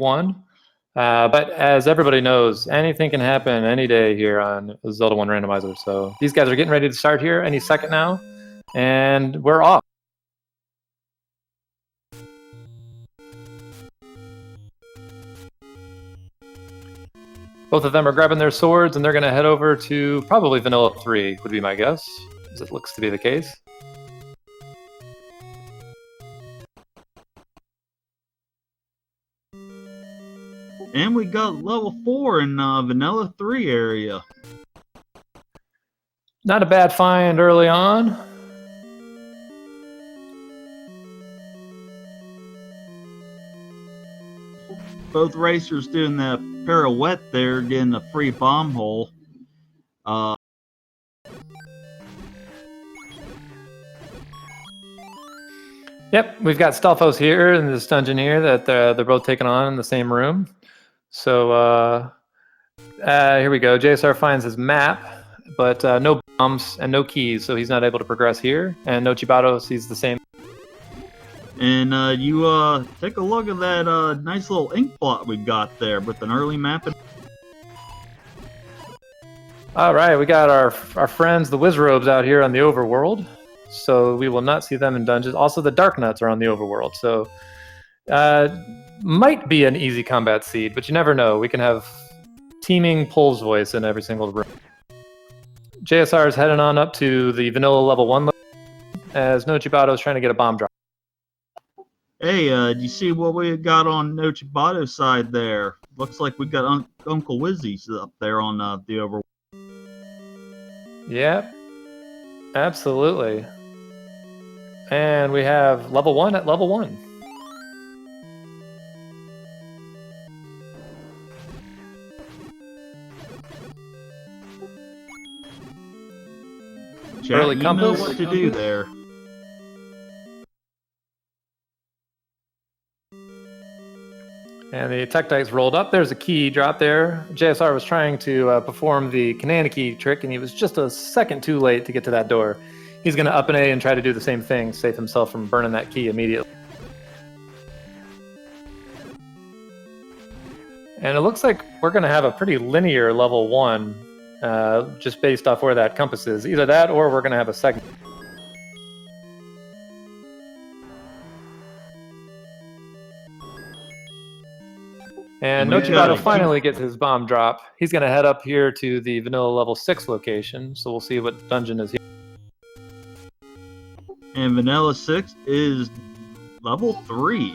won. But as everybody knows, anything can happen any day here on Zelda 1 Randomizer. So these guys are getting ready to start here any second now, and we're off. Both of them are grabbing their swords, and they're going to head over to probably Vanilla 3, would be my guess, as it looks to be the case. And we got level 4 in Vanilla 3 area. Not a bad find early on. Both racers doing that pirouette there, getting a free bomb hole. Yep, we've got Stelphos here in this dungeon here that they're both taking on in the same room. So here we go. JSR finds his map, but no bombs and no keys, so he's not able to progress here. And Nochibato sees the same. And you take a look at that nice little ink blot we got there with an early map. All right, we got our friends, the Wizrobes, out here on the overworld. So we will not see them in dungeons. Also, the Dark Nuts are on the overworld. So might be an easy combat seed, but you never know. We can have teaming Pulse voice in every single room. JSR is heading on up to the vanilla level 1 as Nochibato is trying to get a bomb drop. Hey, do you see what we got on Nochibato's side there? Looks like we got Uncle Wizzy's up there on the overworld. Yep, absolutely. And we have level 1 at level 1. Chat, Early you compass. know what to do there. And the Tektites rolled up. There's a key drop there. JSR was trying to perform the Kananiki trick, and he was just a second too late to get to that door. He's going to up an A and try to do the same thing, save himself from burning that key immediately. And it looks like we're going to have a pretty linear level 1, just based off where that compass is. Either that, or we're going to have a segment. And Nochibato finally gets his bomb drop. He's going to head up here to the vanilla level 6 location, so we'll see what dungeon is here. And Vanilla 6 is level 3.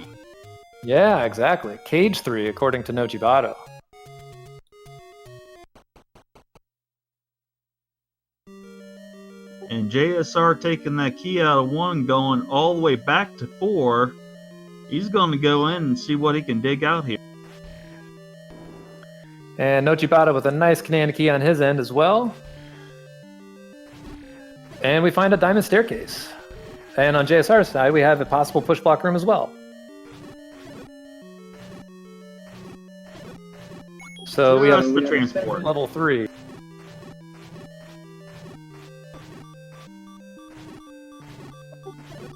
Yeah, exactly. Cage 3, according to Nochibato. And JSR taking that key out of 1, going all the way back to 4. He's going to go in and see what he can dig out here. And Nochibato with a nice Kananiki on his end as well. And we find a diamond staircase. And on JSR's side, we have a possible push block room as well. So we have the transport. Level 3.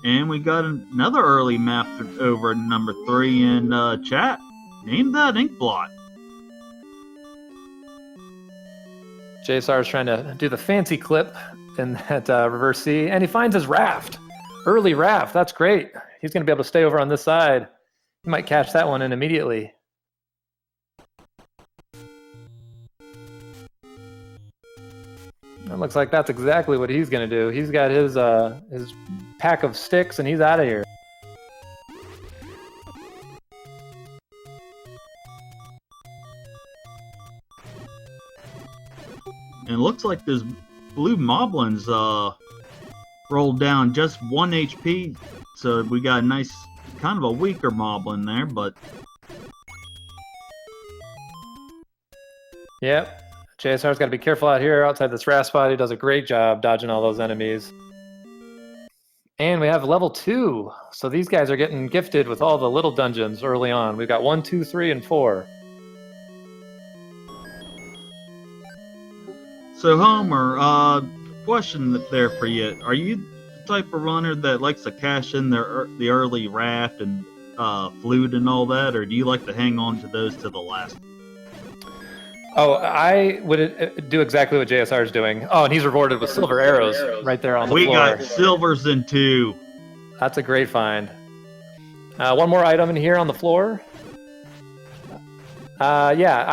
And we got another early map over at number 3 in chat. Name that ink blot. JSR is trying to do the fancy clip in that reverse C, and he finds his raft. Early raft, that's great. He's going to be able to stay over on this side. He might catch that one in immediately. It looks like that's exactly what he's going to do. He's got his pack of sticks, and he's out of here. And it looks like this blue Moblin's rolled down just 1 HP, so we got a nice, kind of a weaker Moblin there, but... Yep. JSR's got to be careful out here outside this raft spot. He does a great job dodging all those enemies. And we have level 2. So these guys are getting gifted with all the little dungeons early on. We've got 1, 2, 3, and 4. So Homer, question there for you. Are you the type of runner that likes to cash in the early raft and flute and all that, or do you like to hang on to those to the last? Oh, I would do exactly what JSR is doing. Oh, and he's rewarded with silver arrows right there on the We floor. got silvers in 2. That's a great find. One more item in here on the floor. Yeah,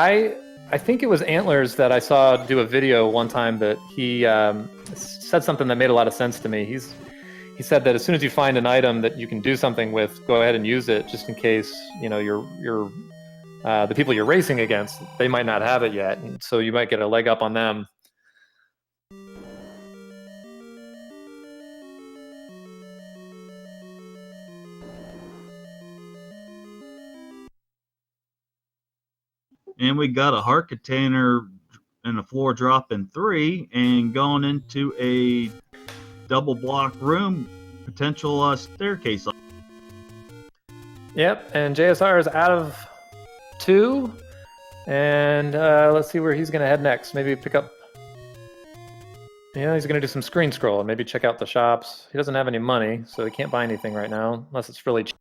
I think it was Antlers that I saw do a video one time that he said something that made a lot of sense to me. He said that as soon as you find an item that you can do something with, go ahead and use it, just in case you're the people you're racing against, they might not have it yet, and so you might get a leg up on them. And we got a heart container and a floor drop in 3, and going into a double block room, potential staircase. Yep, and JSR is out of 2, and let's see where he's going to head next. Maybe pick up... Yeah, he's going to do some screen scroll and maybe check out the shops. He doesn't have any money, so he can't buy anything right now, unless it's really cheap.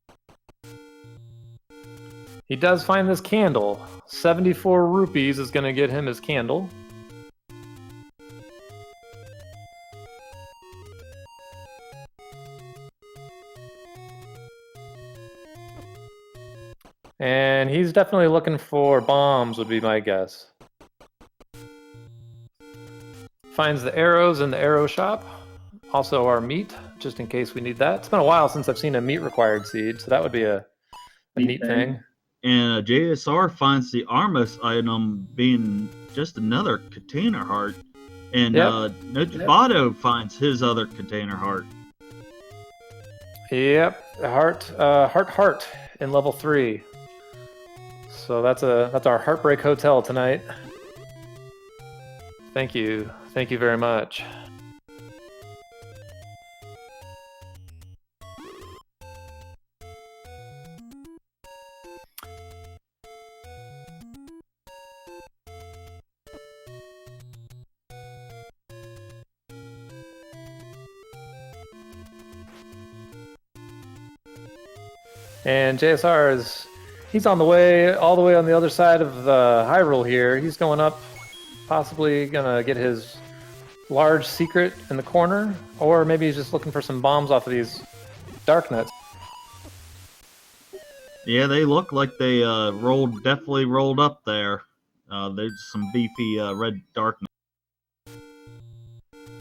He does find this candle. 74 rupees is going to get him his candle. And he's definitely looking for bombs, would be my guess. Finds the arrows in the arrow shop. Also our meat, just in case we need that. It's been a while since I've seen a meat required seed, so that would be a neat thing. And JSR finds the Armus item being just another container heart. And Nochibato finds his other container heart. Yep, heart in level 3. So that's our Heartbreak Hotel tonight. Thank you very much. And JSR he's on the way, all the way on the other side of the Hyrule here. He's going up, possibly gonna get his large secret in the corner, or maybe he's just looking for some bombs off of these dark nuts. Yeah, they look like they definitely rolled up there. There's some beefy red dark nuts.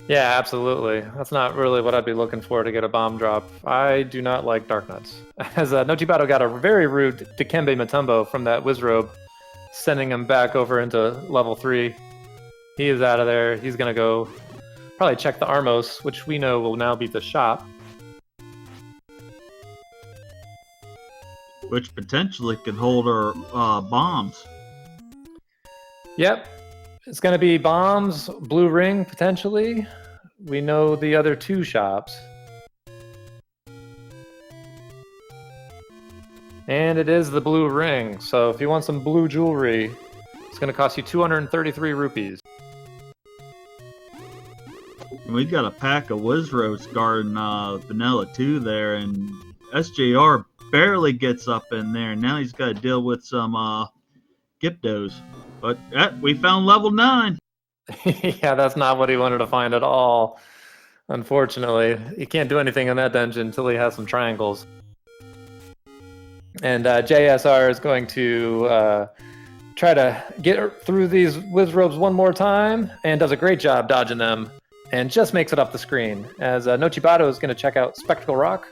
Yeah, absolutely. That's not really what I'd be looking for to get a bomb drop. I do not like dark nuts. As Nochibato got a very rude Dikembe Matumbo from that Wizrobe, sending him back over into level 3. He is out of there. He's going to go probably check the Armos, which we know will now be the shop. Which potentially could hold our bombs. Yep. It's going to be bombs, blue ring, potentially. We know the other 2 shops. And it is the blue ring. So if you want some blue jewelry, it's going to cost you 233 rupees. We got a pack of Wizroads guarding Vanilla 2 there, and SJR barely gets up in there. Now he's got to deal with some Gyptos. But we found level 9. Yeah, that's not what he wanted to find at all. Unfortunately, he can't do anything in that dungeon until he has some triangles. And JSR is going to try to get through these Wizrobes one more time, and does a great job dodging them, and just makes it up the screen. As Nochibato is going to check out Spectacle Rock,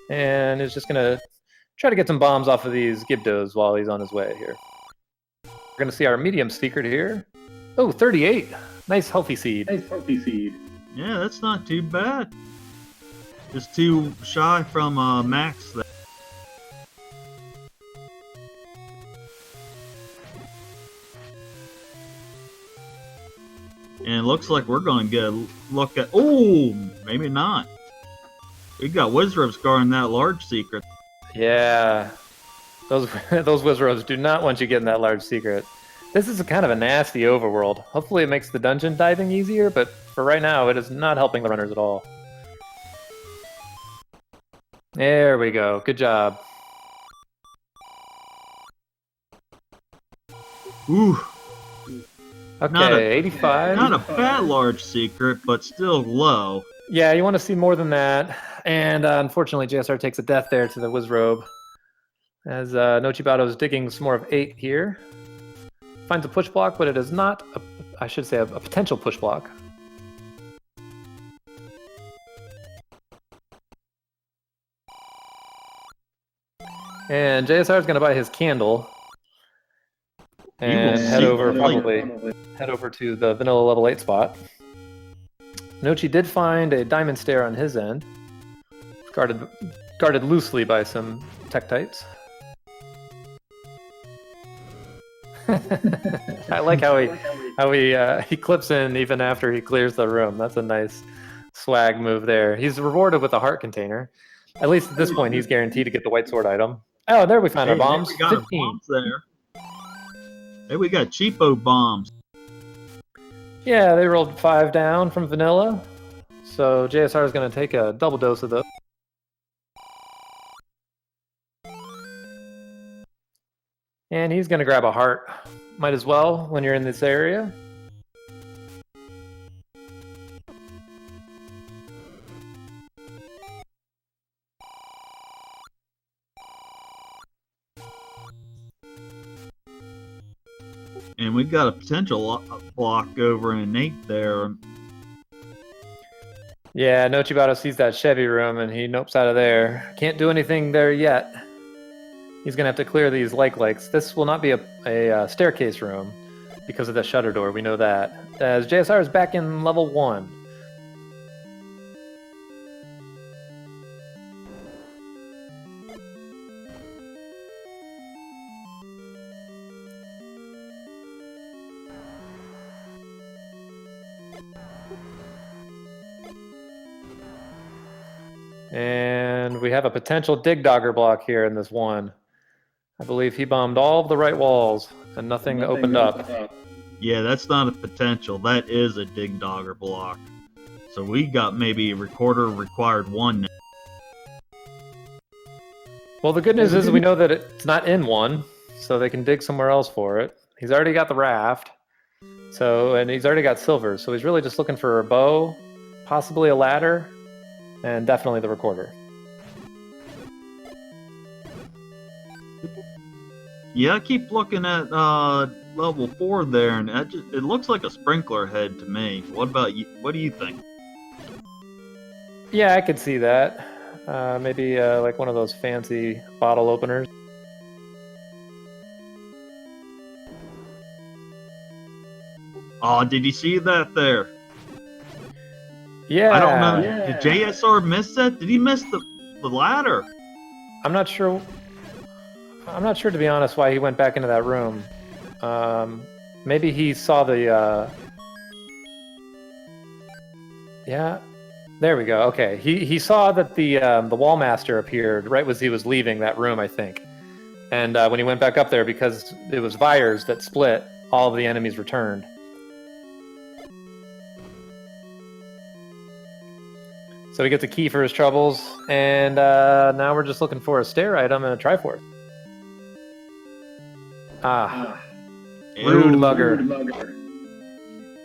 and is just going to try to get some bombs off of these Gyptos while he's on his way here. We're going to see our medium secret here. Oh, 38. Nice healthy seed. Yeah, that's not too bad. Just too shy from max there. And it looks like we're going to get a look at... Oh, maybe not. We got Wizrobes guarding that large secret. Yeah. Those Wizrobes do not want you getting that large secret. This is kind of a nasty overworld. Hopefully it makes the dungeon diving easier, but for right now, it is not helping the runners at all. There we go. Good job. Ooh, Okay, Not a- 85. not a bad large secret, but still low. Yeah, you want to see more than that. And unfortunately, JSR takes a death there to the Wizrobe. As Nochibato is digging some more of 8 here. Finds a push block, but it is not, I should say, a potential push block. And JSR is going to buy his candle. And head over to the vanilla level 8 spot. Nochi did find a diamond stair on his end, guarded loosely by some Tektites. I like how he clips in even after he clears the room. That's a nice swag move there. He's rewarded with a heart container. At least at this point, he's guaranteed to get the white sword item. Oh, there we found our bombs. We got 15. bombs there. Hey, we got cheapo bombs. Yeah, they rolled 5 down from vanilla. So JSR is going to take a double dose of those. And he's going to grab a heart. Might as well when you're in this area. And we got a potential block over in 8 there. Yeah, Nochibato sees that Chevy room and he nopes out of there. Can't do anything there yet. He's going to have to clear these likes. This will not be a staircase room because of the shutter door. We know that. As JSR is back in level 1. And we have a potential Dig Dogger block here in this one. I believe he bombed all of the right walls and nothing opened up. Yeah, that's not a potential. That is a Dig Dogger block. So we got maybe a recorder required 1 now. Well, the good news is we know that it's not in 1, so they can dig somewhere else for it. He's already got the raft, and he's already got silver, so he's really just looking for a bow, possibly a ladder, and definitely the recorder. Yeah, I keep looking at level 4 there, and it looks like a sprinkler head to me. What about you? What do you think? Yeah, I could see that. Maybe like one of those fancy bottle openers. Oh, did you see that there? Yeah. I don't know. Yeah. Did JSR miss that? Did he miss the ladder? I'm not sure. I'm not sure, to be honest, why he went back into that room. Maybe he saw the... Yeah, there we go. Okay, he saw that the wall master appeared right as he was leaving that room, I think. And when he went back up there, because it was Vires that split, all of the enemies returned. So he gets a key for his troubles, and now we're just looking for a stair item and a Triforce. Ah, rude mugger.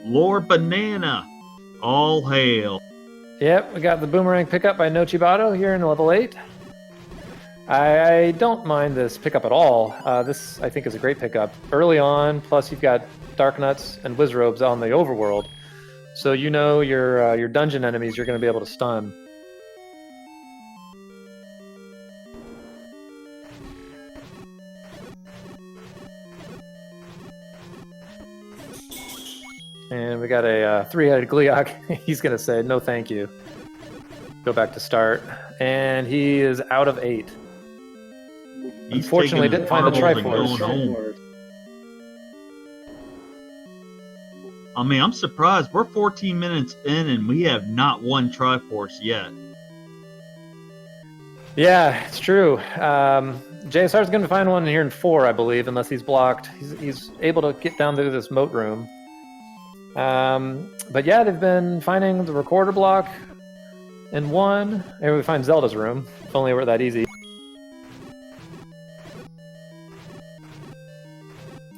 Lord Banana, all hail. Yep, we got the boomerang pickup by Nochibato here in level 8. I don't mind this pickup at all. This, I think, is a great pickup. Early on, plus you've got Dark Nuts and Wizrobes on the overworld. So you know your dungeon enemies you're going to be able to stun. And we got a 3-headed Gleeok. He's going to say, no thank you. Go back to start. And he is out of 8. Unfortunately, didn't find the Triforce. I mean, I'm surprised. We're 14 minutes in and we have not won Triforce yet. Yeah, it's true. JSR is going to find one here in 4, I believe, unless he's blocked. He's able to get down through this moat room. But yeah, they've been finding the recorder block in 1. Here we find Zelda's room. If only it were that easy.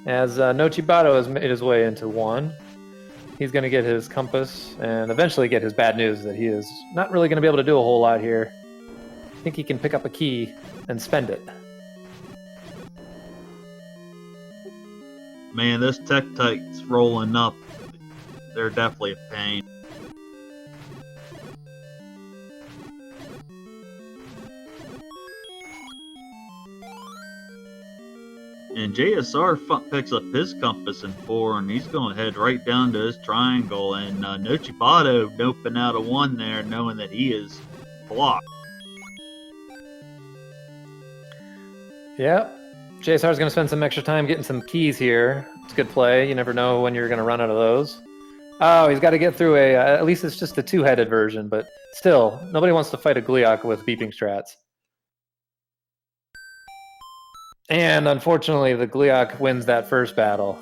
As Nochibato has made his way into 1, he's going to get his compass and eventually get his bad news that he is not really going to be able to do a whole lot here. I think he can pick up a key and spend it. Man, this Tektite's rolling up. They're definitely a pain. And JSR picks up his compass in 4, and he's going to head right down to his triangle. And Nochibato doping out a 1 there, knowing that he is blocked. Yeah, JSR's going to spend some extra time getting some keys here. It's a good play. You never know when you're going to run out of those. Oh, he's got to get through at least it's just a 2-headed version, but still, nobody wants to fight a Gleeok with beeping strats. And unfortunately, the Gleeok wins that first battle.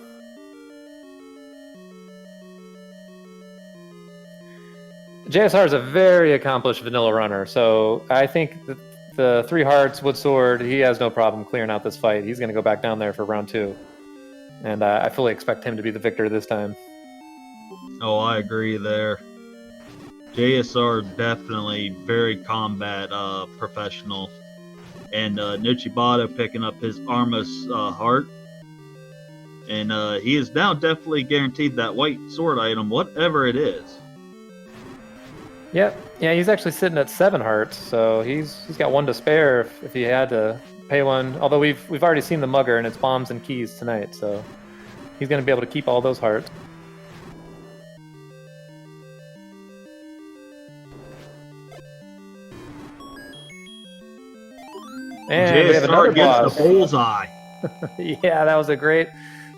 JSR is a very accomplished vanilla runner, so I think that the 3 hearts, wood sword, he has no problem clearing out this fight. He's going to go back down there for round 2. And I fully expect him to be the victor this time. Oh, I agree there. JSR definitely very combat professional. And Nochibato picking up his Armos heart. And he is now definitely guaranteed that white sword item, whatever it is. Yep. Yeah, he's actually sitting at 7 hearts, so he's got 1 to spare if he had to pay 1. Although we've already seen the mugger and it's bombs and keys tonight, so he's going to be able to keep all those hearts. And we have another boss. The bullseye. Yeah, that was a great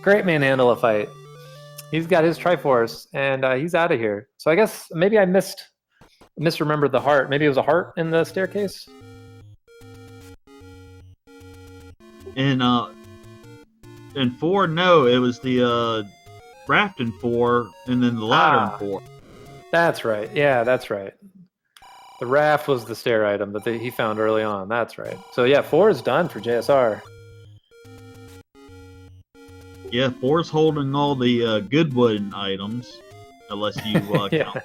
manhandle of fight. He's got his Triforce, and he's out of here. So I guess maybe I misremembered the heart. Maybe it was a heart in the staircase. In 4, no, it was the raft in 4, and then the ladder in 4. That's right. Yeah, that's right. The raft was the stair item that he found early on. That's right. So yeah, 4 is done for JSR. Yeah, 4's holding all the Goodwood items, unless you yeah. count.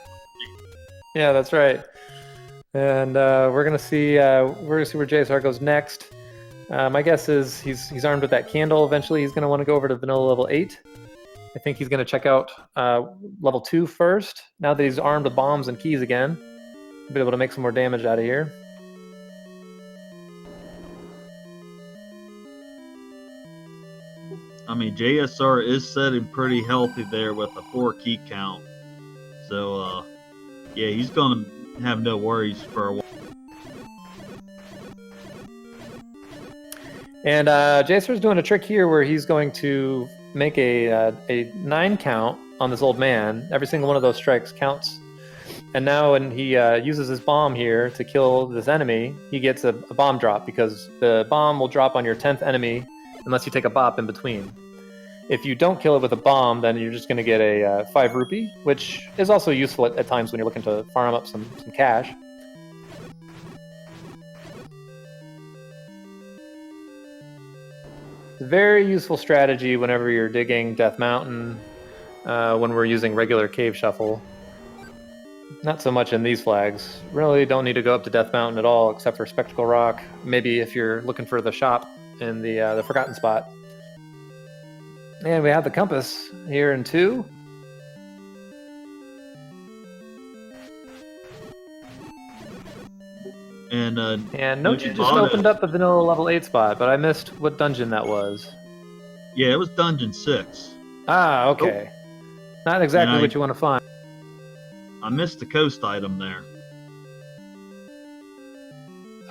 Yeah, that's right. And we're gonna see where JSR goes next. My guess is he's armed with that candle. Eventually, he's gonna want to go over to vanilla level 8. I think he's gonna check out level 2 first. Now that he's armed with bombs and keys again, be able to make some more damage out of here. I mean, JSR is setting pretty healthy there with a 4 key count. So, yeah, he's going to have no worries for a while. And JSR's doing a trick here where he's going to make a 9 count on this old man. Every single one of those strikes counts. And now when he uses his bomb here to kill this enemy, he gets a bomb drop because the bomb will drop on your 10th enemy unless you take a bop in between. If you don't kill it with a bomb, then you're just going to get a 5 rupee, which is also useful at times when you're looking to farm up some cash. It's a very useful strategy whenever you're digging Death Mountain, when we're using regular Cave Shuffle. Not so much in these flags. Really don't need to go up to Death Mountain at all, except for Spectacle Rock. Maybe if you're looking for the shop in the Forgotten Spot. And we have the compass here in 2. And Nochi just opened up the vanilla level 8 spot, but I missed what dungeon that was. Yeah, it was dungeon 6. Ah, okay. Not exactly what you want to find. I missed the coast item there.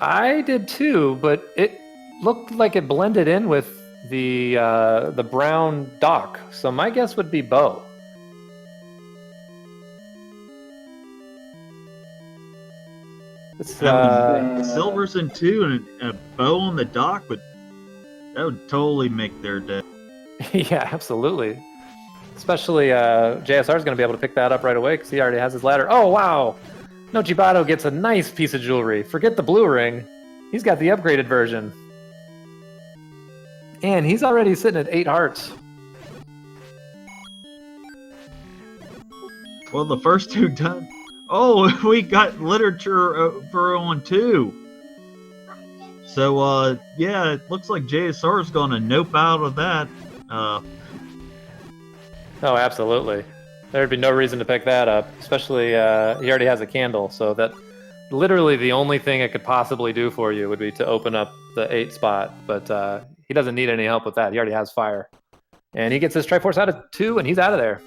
I did too, but it looked like it blended in with the brown dock. So my guess would be bow. Silvers in 2 and a bow on the dock would totally make their day. Yeah, absolutely. Especially JSR is going to be able to pick that up right away because he already has his ladder. Oh, wow! Nochibato gets a nice piece of jewelry. Forget the blue ring. He's got the upgraded version. And he's already sitting at 8 hearts. Well, the first two done. Oh, we got literature over on two. So, yeah, it looks like JSR is going to nope out of that. Oh, absolutely. There'd be no reason to pick that up, especially he already has a candle, so that literally the only thing it could possibly do for you would be to open up the 8 spot, but he doesn't need any help with that. He already has fire. And he gets his Triforce out of 2, and he's out of there.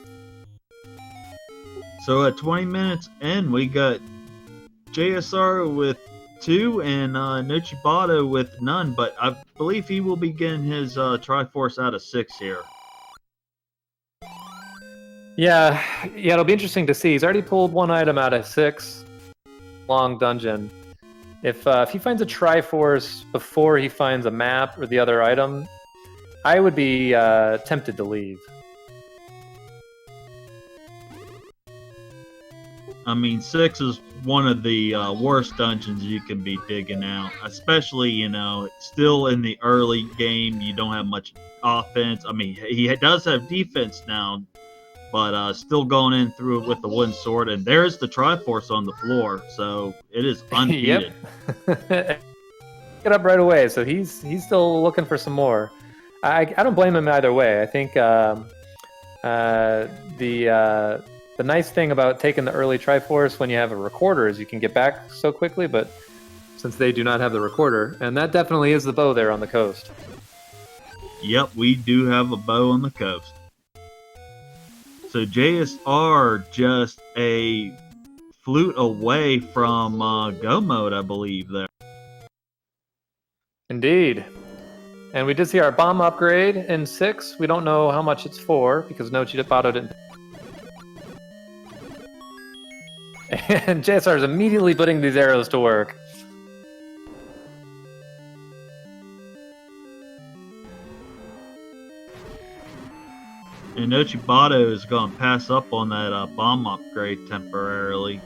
So at 20 minutes in, we got JSR with 2 and Nochibato with none, but I believe he will be getting his Triforce out of 6 here. Yeah, it'll be interesting to see. He's already pulled 1 item out of 6. Long dungeon. If he finds a Triforce before he finds a map or the other item, I would be tempted to leave. I mean, 6 is one of the worst dungeons you can be digging out, especially, still in the early game. You don't have much offense. I mean, he does have defense now, but still going in through it with the wooden sword. And there's the Triforce on the floor, so it is undefeated. Get up right away. So he's still looking for some more. I don't blame him either way. I think the nice thing about taking the early Triforce when you have a recorder is you can get back so quickly, but since they do not have the recorder, and that definitely is the bow there on the coast. Yep, we do have a bow on the coast. So JSR just a flute away from go mode, I believe, there. Indeed. And we did see our bomb upgrade in 6. We don't know how much it's for because Nochibato didn't. And JSR is immediately putting these arrows to work. And Nochibato is going to pass up on that bomb upgrade temporarily.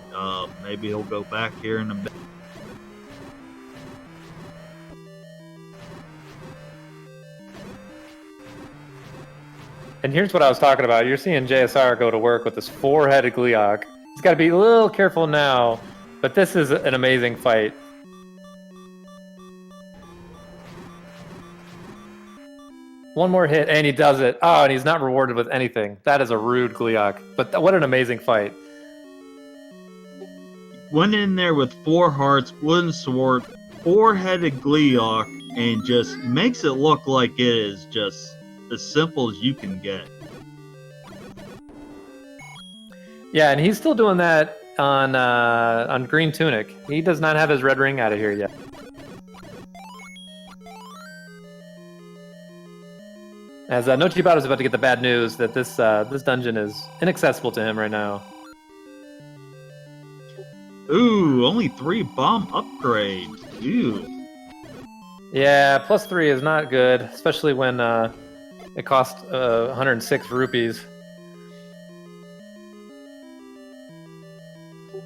Maybe he'll go back here in a bit. And here's what I was talking about. You're seeing JSR go to work with this 4-headed Gleeok. He's got to be a little careful now, but this is an amazing fight. One more hit, and he does it. Oh, and he's not rewarded with anything. That is a rude Gleeok, but what an amazing fight. Went in there with 4 hearts, wooden sword, 4-headed Gleeok, and just makes it look like it is just as simple as you can get. Yeah, and he's still doing that on Green Tunic. He does not have his red ring out of here yet. As Nochibato is about to get the bad news that this dungeon is inaccessible to him right now. Ooh, only 3 bomb upgrades. Ew. Yeah, +3 is not good, especially when it costs 106 rupees.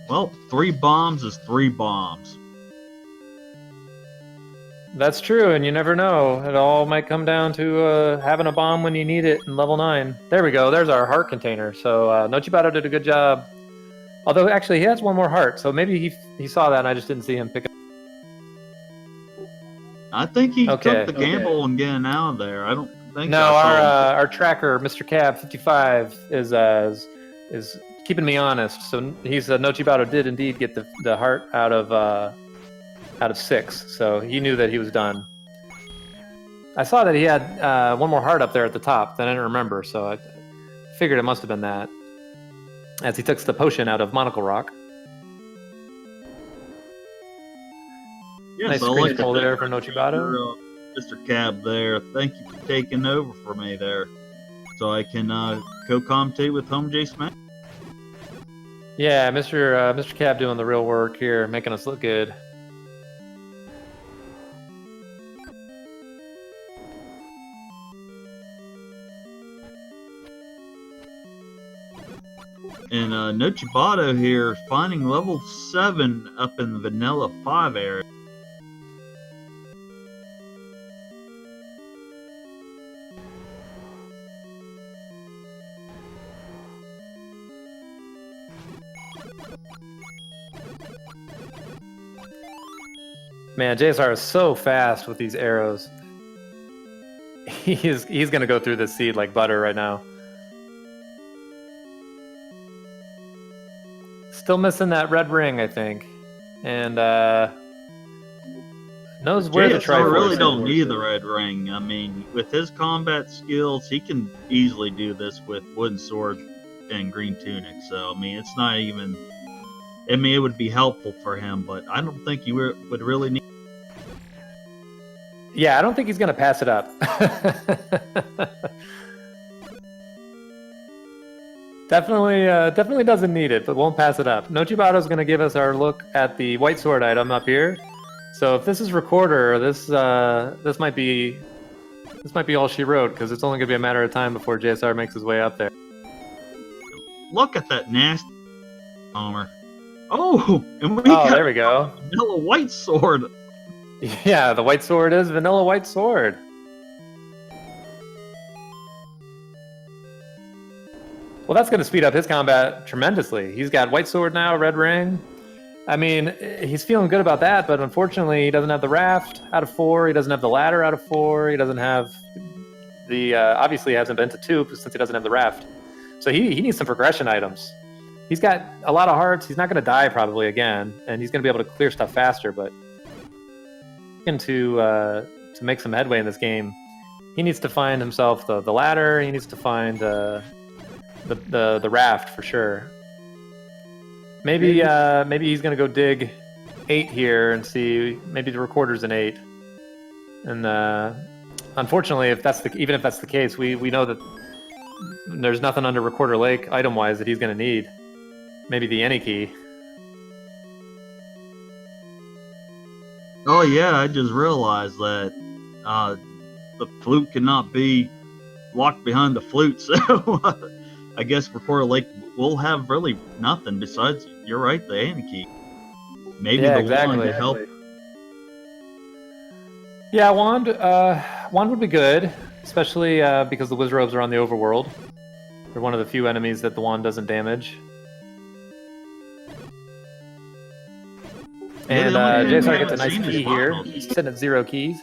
Well, 3 bombs is 3 bombs. That's true, and you never know. It all might come down to having a bomb when you need it in level 9. There we go. There's our heart container. So Nochibato did a good job. Although, actually, he has one more heart, so maybe he saw that and I just didn't see him pick it. I think he took the gamble on getting out of there. I don't think. No, our tracker, Mr. Cab 55, is keeping me honest. So he's Nochibato did indeed get the heart out of 6, so he knew that he was done. I saw that he had one more heart up there at the top that I didn't remember, so I figured it must have been that. As he took the potion out of Monocle Rock. Yes, nice screen pull there for Nochibato. Mr. Cab there, thank you for taking over for me there, so I can co-commentate with Home J Smash. Yeah, Mr. Cab doing the real work here, making us look good. And Nochibato here finding level 7 up in the Vanilla 5 area. Man, JSR is so fast with these arrows. He's gonna go through this seed like butter right now. Still missing that red ring, I think. And knows where the JSR Triforce really is. don't need the red ring. I mean, with his combat skills, he can easily do this with wooden sword and green tunic. So I mean, it's not even. I mean, it would be helpful for him, but I don't think you would really need. Yeah, I don't think he's gonna pass it up. Definitely doesn't need it, but won't pass it up. Nochibato's gonna give us our look at the white sword item up here. So if this is recorder, this might be all she wrote, because it's only gonna be a matter of time before JSR makes his way up there. Look at that nasty armor. Oh, and we got there we go. vanilla white sword. Yeah, the white sword is vanilla white sword. Well, that's going to speed up his combat tremendously. He's got white sword now, red ring. I mean, he's feeling good about that, but unfortunately, he doesn't have the raft out of 4. He doesn't have the ladder out of 4. He doesn't have the obviously he hasn't been to 2 since he doesn't have the raft. So he needs some progression items. He's got a lot of hearts. He's not going to die probably again, and he's going to be able to clear stuff faster. But to make some headway in this game, he needs to find himself the ladder. He needs to find the raft for sure. Maybe he's gonna go dig 8 here and see. Maybe the recorder's an 8. And unfortunately, even if that's the case, we know that there's nothing under Recorder Lake item wise that he's gonna need. Maybe the any key. Oh yeah, I just realized that the flute cannot be locked behind the flute, so I guess Recorder Lake will have really nothing besides, you're right, the Annie key. Maybe the wand to help. Yeah, wand would be good, especially because the Wizrobes are on the overworld. They're one of the few enemies that the wand doesn't damage. And JSR gets a nice key here. He's sitting at 0 keys.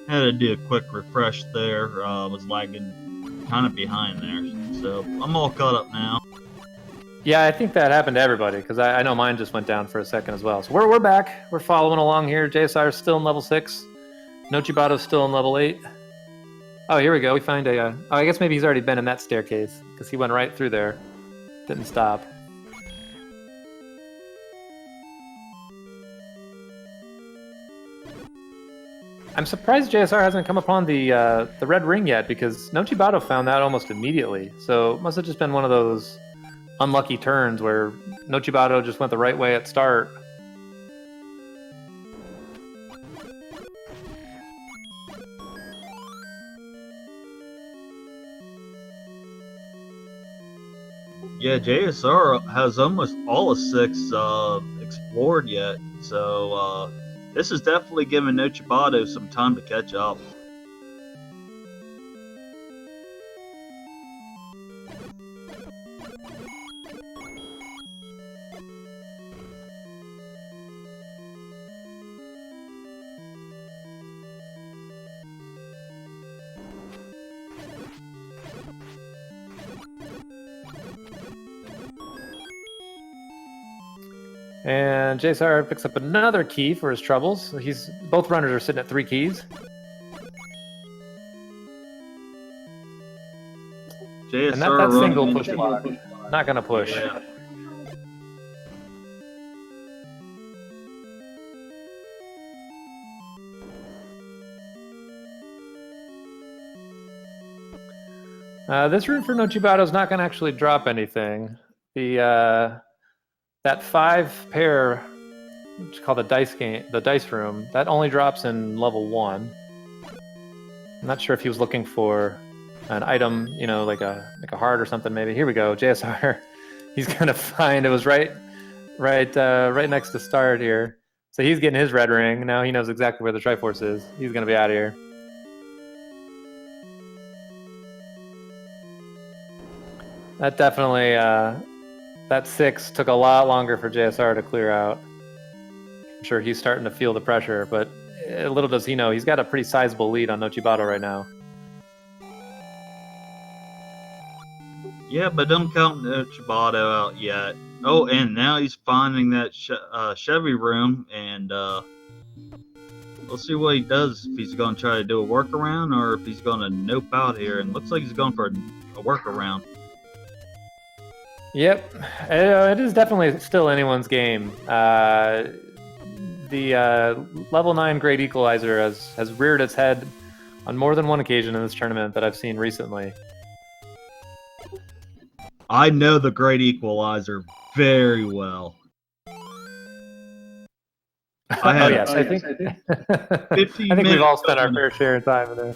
Had to do a quick refresh there. Was lagging kind of behind there, so I'm all caught up now. Yeah, I think that happened to everybody, because I know mine just went down for a second as well. So we're back. We're following along here. JSR's still in level 6. Nochibato's still in level 8. Oh, here we go. We find a... oh, I guess maybe he's already been in that staircase, because he went right through there. Didn't stop. I'm surprised JSR hasn't come upon the red ring yet, because Nochibato found that almost immediately. So it must have just been one of those unlucky turns where Nochibato just went the right way at start. Yeah, JSR has almost all of 6 explored yet, so this is definitely giving Nochibato some time to catch up. And JSR picks up another key for his troubles. So both runners are sitting at 3 keys. JSR And that single push block, not gonna push. Yeah. This room for Nochibato is not going to actually drop anything. That 5 pair, which is called the dice room, that only drops in level 1. I'm not sure if he was looking for an item, like a heart or something. Maybe here we go, JSR. He's gonna find it was right next to start here. So he's getting his red ring now. He knows exactly where the Triforce is. He's gonna be out of here. That definitely that 6 took a lot longer for JSR to clear out. I'm sure he's starting to feel the pressure, but little does he know, he's got a pretty sizable lead on Nochibato right now. Yeah, but don't count Nochibato out yet. Oh, and now he's finding that Chevy room, and we'll see what he does, if he's going to try to do a workaround or if he's going to nope out here. And looks like he's going for a workaround. Yep, it is definitely still anyone's game. The level 9 Great Equalizer has reared its head on more than one occasion in this tournament that I've seen recently. I know the Great Equalizer very well. Yes, I think we've all spent our fair share of time in there.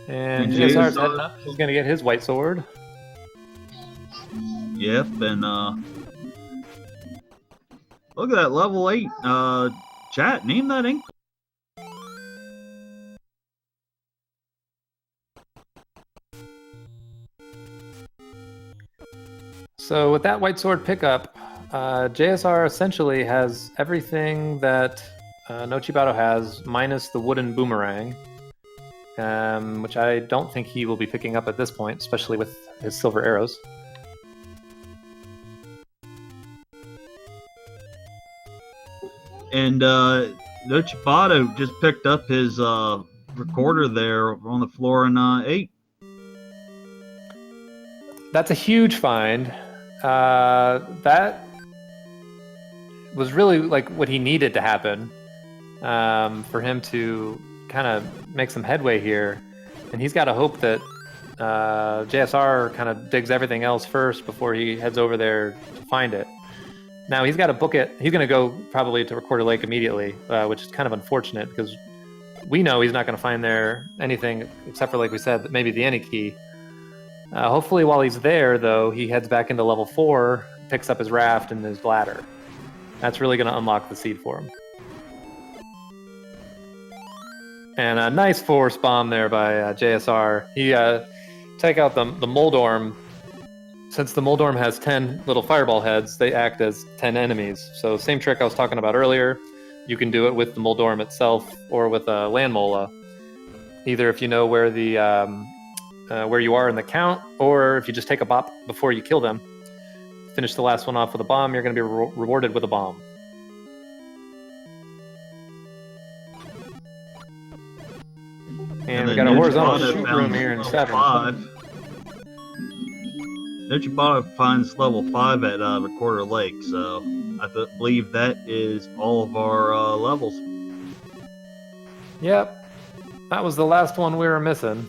And JSR's heading up. He's going to get his white sword. Yep, and look at that level 8. Chat, name that ink. So with that white sword pickup, JSR essentially has everything that Nochibato has, minus the wooden boomerang. Which I don't think he will be picking up at this point, especially with his silver arrows. And Nochibato just picked up his recorder there on the floor in 8. That's a huge find. That was really like what he needed to happen for him to kind of make some headway here, and he's got to hope that JSR kind of digs everything else first before he heads over there to find it. Now he's got to book it. He's going to go probably to Recorder Lake immediately, which is kind of unfortunate because we know he's not going to find there anything except for, like we said, maybe the Any key. Hopefully while he's there, though, he heads back into level 4, picks up his raft and his ladder. That's really going to unlock the seed for him. And a nice force bomb there by JSR. He take out the Moldorm. Since the Moldorm has 10 little fireball heads, they act as 10 enemies. So same trick I was talking about earlier. You can do it with the Moldorm itself or with a Land Mola. Either if you know where the where you are in the count, or if you just take a bop before you kill them. Finish the last one off with a bomb, you're going to be rewarded with a bomb. And we got a horizontal shoot room here in 7. Nochibato finds level 5 at Recorder Lake, so I believe that is all of our levels. Yep, that was the last one we were missing.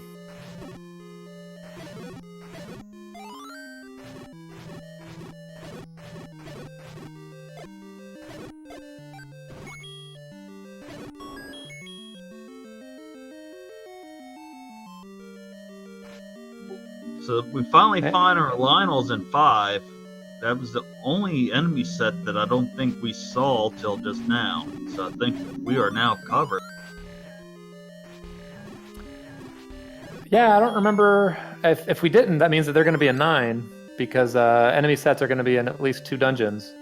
So we finally find our Lionels in 5. That was the only enemy set that I don't think we saw till just now. So I think we are now covered. Yeah, I don't remember. If we didn't, that means that they're going to be a 9, because enemy sets are going to be in at least 2 dungeons.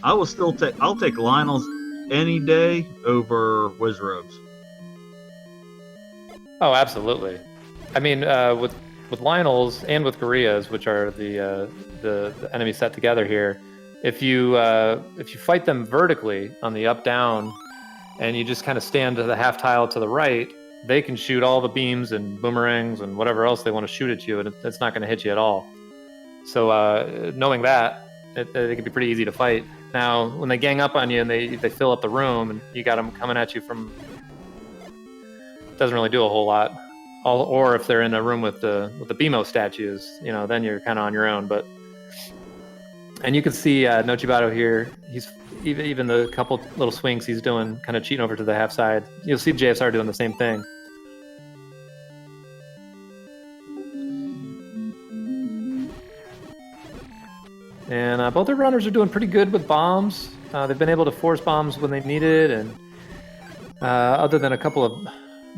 I will still I'll take Lionels any day over Wizrobes. Oh, absolutely. I mean, with Lionels and with Gorillaz, which are the enemy set together here, if you fight them vertically on the up-down, and you just kind of stand to the half tile to the right, they can shoot all the beams and boomerangs and whatever else they want to shoot at you, and it's not going to hit you at all. So knowing that, it can be pretty easy to fight. Now, when they gang up on you and they fill up the room, and you got them coming at you from, doesn't really do a whole lot. Or if they're in a room with the BMO statues, then you're kind of on your own. And you can see Nochibato here. He's even the couple little swings he's doing, kind of cheating over to the half side. You'll see JSR doing the same thing. And both their runners are doing pretty good with bombs. They've been able to force bombs when they need it, and other than a couple of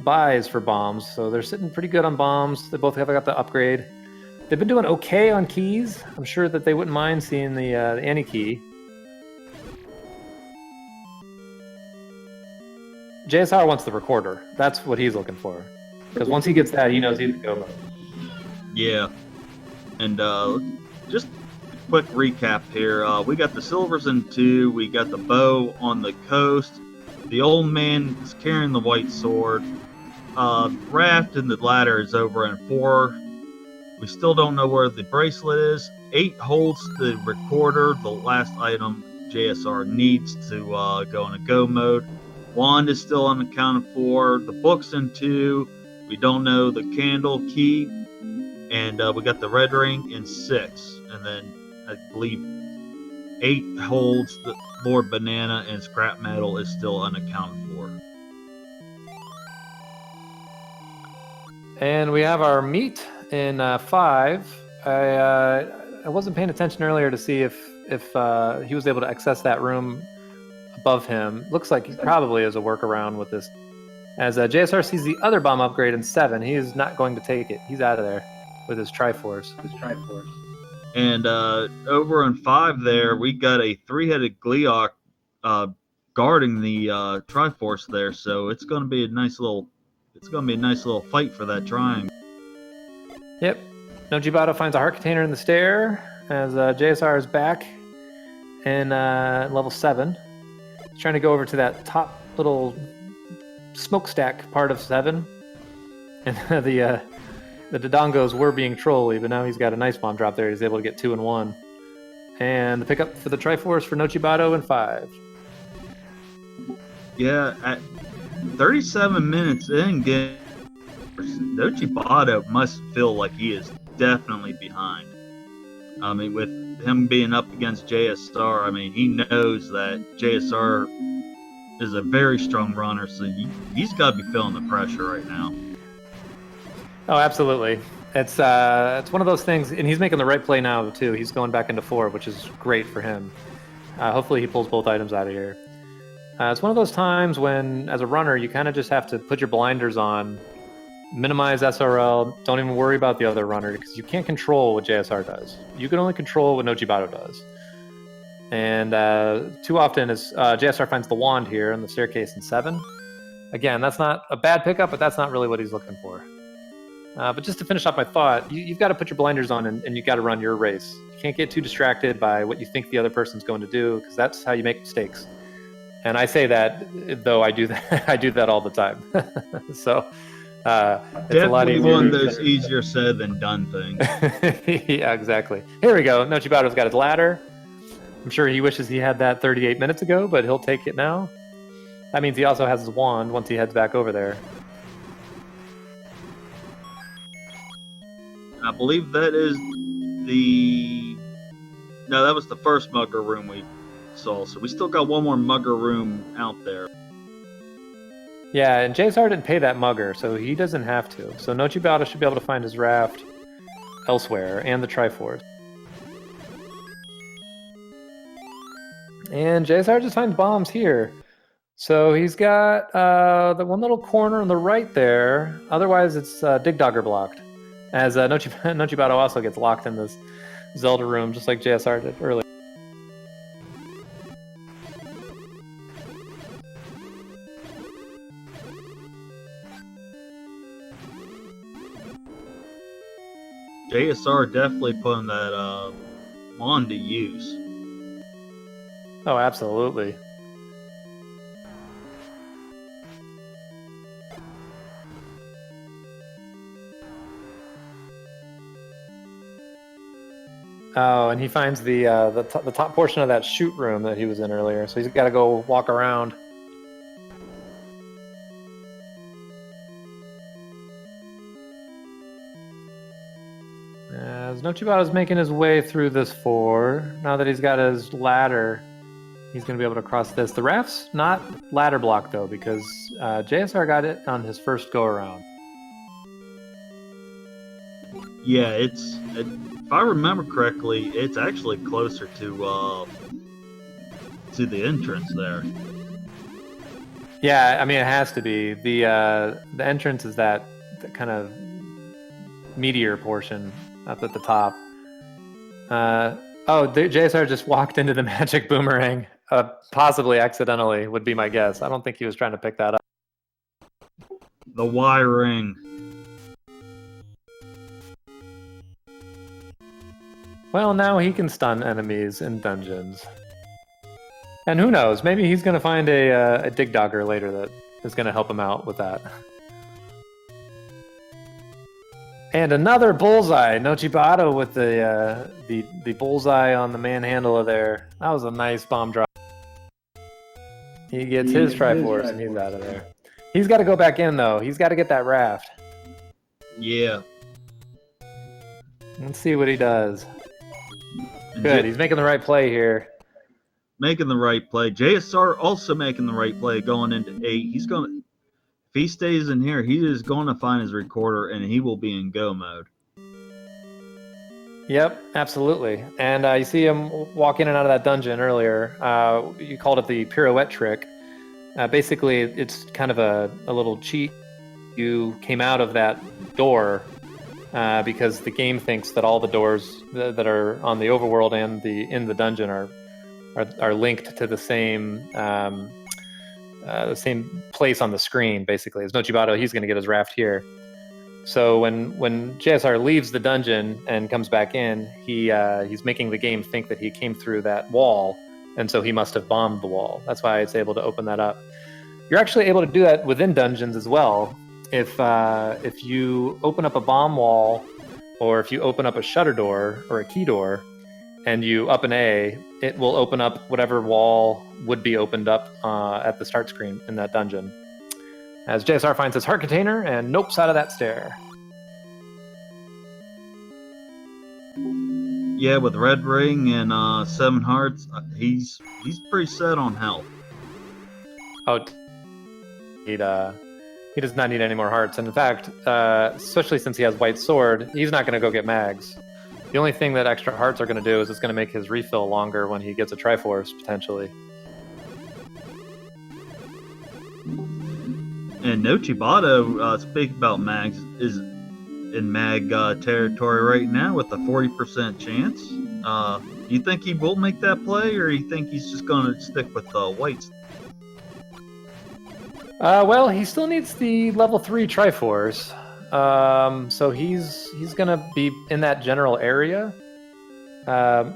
buys for bombs, so they're sitting pretty good on bombs. They both have got the upgrade. They've been doing okay on keys. I'm sure that they wouldn't mind seeing the Annie key. JSR wants the recorder. That's what he's looking for. Because once he gets that, he knows he's go mode. Yeah. And just a quick recap here. We got the silvers in 2. We got the bow on the coast. The old man is carrying the white sword. Raft and the ladder is over in 4. We still don't know where the bracelet is. 8 holds the recorder, the last item JSR needs to go in a go mode. Wand is still unaccounted for. The book's in 2. We don't know the candle key. And we got the red ring in 6. And then I believe 8 holds the Lord Banana, and scrap metal is still unaccounted for. And we have our meat in 5. I wasn't paying attention earlier to see if he was able to access that room above him. Looks like he probably is a workaround with this. As JSR sees the other bomb upgrade in 7, he is not going to take it. He's out of there with his Triforce. And over in 5 there, we got a 3-headed Gleeok guarding the Triforce there, so it's going to be a nice little fight for that triangle. Yep. Nochibato finds a heart container in the stair as JSR is back in level 7. He's trying to go over to that top little smokestack part of 7. And the Dodongos were being trolly, but now he's got a nice bomb drop there. He's able to get 2 and 1. And the pickup for the Triforce for Nochibato in 5. Yeah, at 37 minutes in, Nochibato must feel like he is definitely behind. I mean, with him being up against JSR, I mean, he knows that JSR is a very strong runner, so he's got to be feeling the pressure right now. Oh, absolutely. It's one of those things, and he's making the right play now, too. He's going back into 4, which is great for him. Hopefully he pulls both items out of here. It's one of those times when, as a runner, you kind of just have to put your blinders on, minimize SRL, don't even worry about the other runner, because you can't control what JSR does. You can only control what Nochibato does. And too often, as JSR finds the wand here in the staircase in 7. Again, that's not a bad pickup, but that's not really what he's looking for. But just to finish off my thought, you've got to put your blinders on and you've got to run your race. You can't get too distracted by what you think the other person's going to do, because that's how you make mistakes. And I say that, though I do that, I do that all the time. So it's a lot easier. One of those easier said than done things. Yeah, exactly. Here we go. Nochibato's got his ladder. I'm sure he wishes he had that 38 minutes ago, but he'll take it now. That means he also has his wand once he heads back over there. I believe that is that was the first mugger room we saw, so we still got one more mugger room out there. Yeah, and JSR didn't pay that mugger, so he doesn't have to. So Nochibato should be able to find his raft elsewhere, and the Triforce. And JSR just finds bombs here. So he's got the one little corner on the right there. Otherwise, it's Dig Dogger blocked. As Nochibato also gets locked in this Zelda room, just like JSR did earlier. JSR definitely putting that wand to use. Oh, absolutely. Oh, and he finds the top portion of that shoot room that he was in earlier. So he's got to go walk around. As Nochibato's making his way through this floor, now that he's got his ladder, he's going to be able to cross this. The raft's not ladder block, though, because JSR got it on his first go-around. Yeah, if I remember correctly, it's actually closer to the entrance there. Yeah, I mean, it has to be. The entrance is that kind of meteor portion up at the top. JSR just walked into the magic boomerang, possibly accidentally, would be my guess. I don't think he was trying to pick that up. The Y ring. Well, now he can stun enemies in dungeons. And who knows, maybe he's going to find a dig dogger later that is going to help him out with that. And another bullseye. Nochibato with the bullseye on the manhandle of there. That was a nice bomb drop. He gets his Triforce and he's out of there. He's got to go back in, though. He's got to get that raft. Yeah. Let's see what he does. Good, he's making the right play here. Making the right play. JSR also making the right play going into 8. If he stays in here, he is going to find his recorder and he will be in go mode. Yep, absolutely. And you see him walk in and out of that dungeon earlier. You called it the pirouette trick. Basically, it's kind of a little cheat. You came out of that door because the game thinks that all the doors that are on the overworld and in the dungeon are linked to the same place on the screen. Basically, as Nochibato, he's going to get his raft here. So when JSR leaves the dungeon and comes back in, he's making the game think that he came through that wall, and so he must have bombed the wall. That's why it's able to open that up. You're actually able to do that within dungeons as well. If you open up a bomb wall, or if you open up a shutter door or a key door, and you up an A, it will open up whatever wall would be opened up at the start screen in that dungeon. As JSR finds his heart container and nopes out of that stair. Yeah, with Red Ring and 7 hearts, he's pretty set on health. Oh, he does not need any more hearts. And in fact, especially since he has White Sword, he's not going to go get mags. The only thing that extra hearts are going to do is it's going to make his refill longer when he gets a Triforce, potentially. And Nochibato, speaking about mags, is in mag territory right now with a 40% chance. Do you think he will make that play, or do you think he's just going to stick with whites? Well, he still needs the level 3 Triforce. So he's going to be in that general area.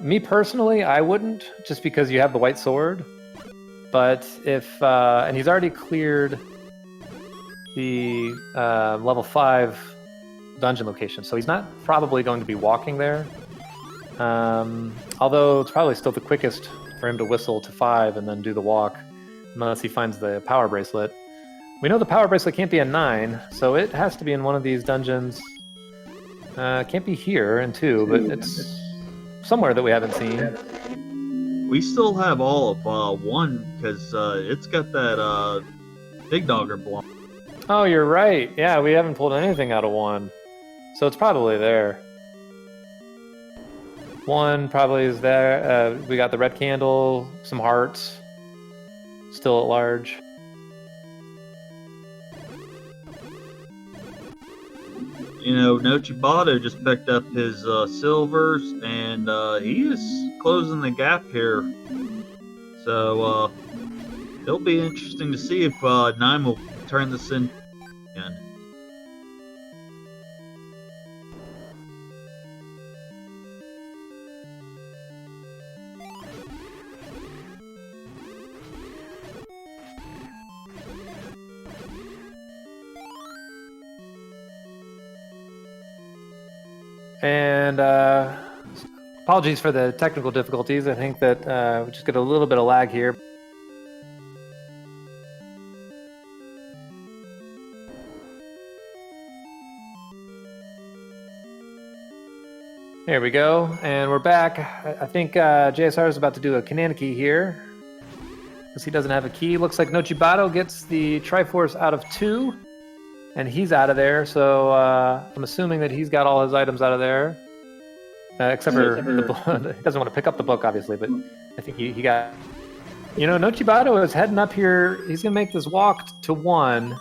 Me personally, I wouldn't, just because you have the White Sword. But and he's already cleared the level 5 dungeon location, so he's not probably going to be walking there. Although it's probably still the quickest for him to whistle to 5 and then do the walk, unless he finds the power bracelet. We know the power bracelet can't be in 9, so it has to be in one of these dungeons. Can't be here in 2, but it's somewhere that we haven't seen. We still have all of 1, because it's got that Dig Dogger block. Oh, you're right. Yeah, we haven't pulled anything out of 1. So it's probably there. 1 probably is there. We got the red candle, some hearts. Still at large. You know, Nochibato just picked up his silvers, and he is closing the gap here. So it'll be interesting to see if 9 will turn this in again. And Apologies for the technical difficulties. I think that we just get a little bit of lag here. There we go, and we're back. I think JSR is about to do a Kananaki here, because he doesn't have a key. Looks like Nochibato gets the Triforce out of 2, and he's out of there, so I'm assuming that he's got all his items out of there. Except for the book. He doesn't want to pick up the book, obviously, but I think he got... You know, Nochibato is heading up here. He's going to make this walk to 1.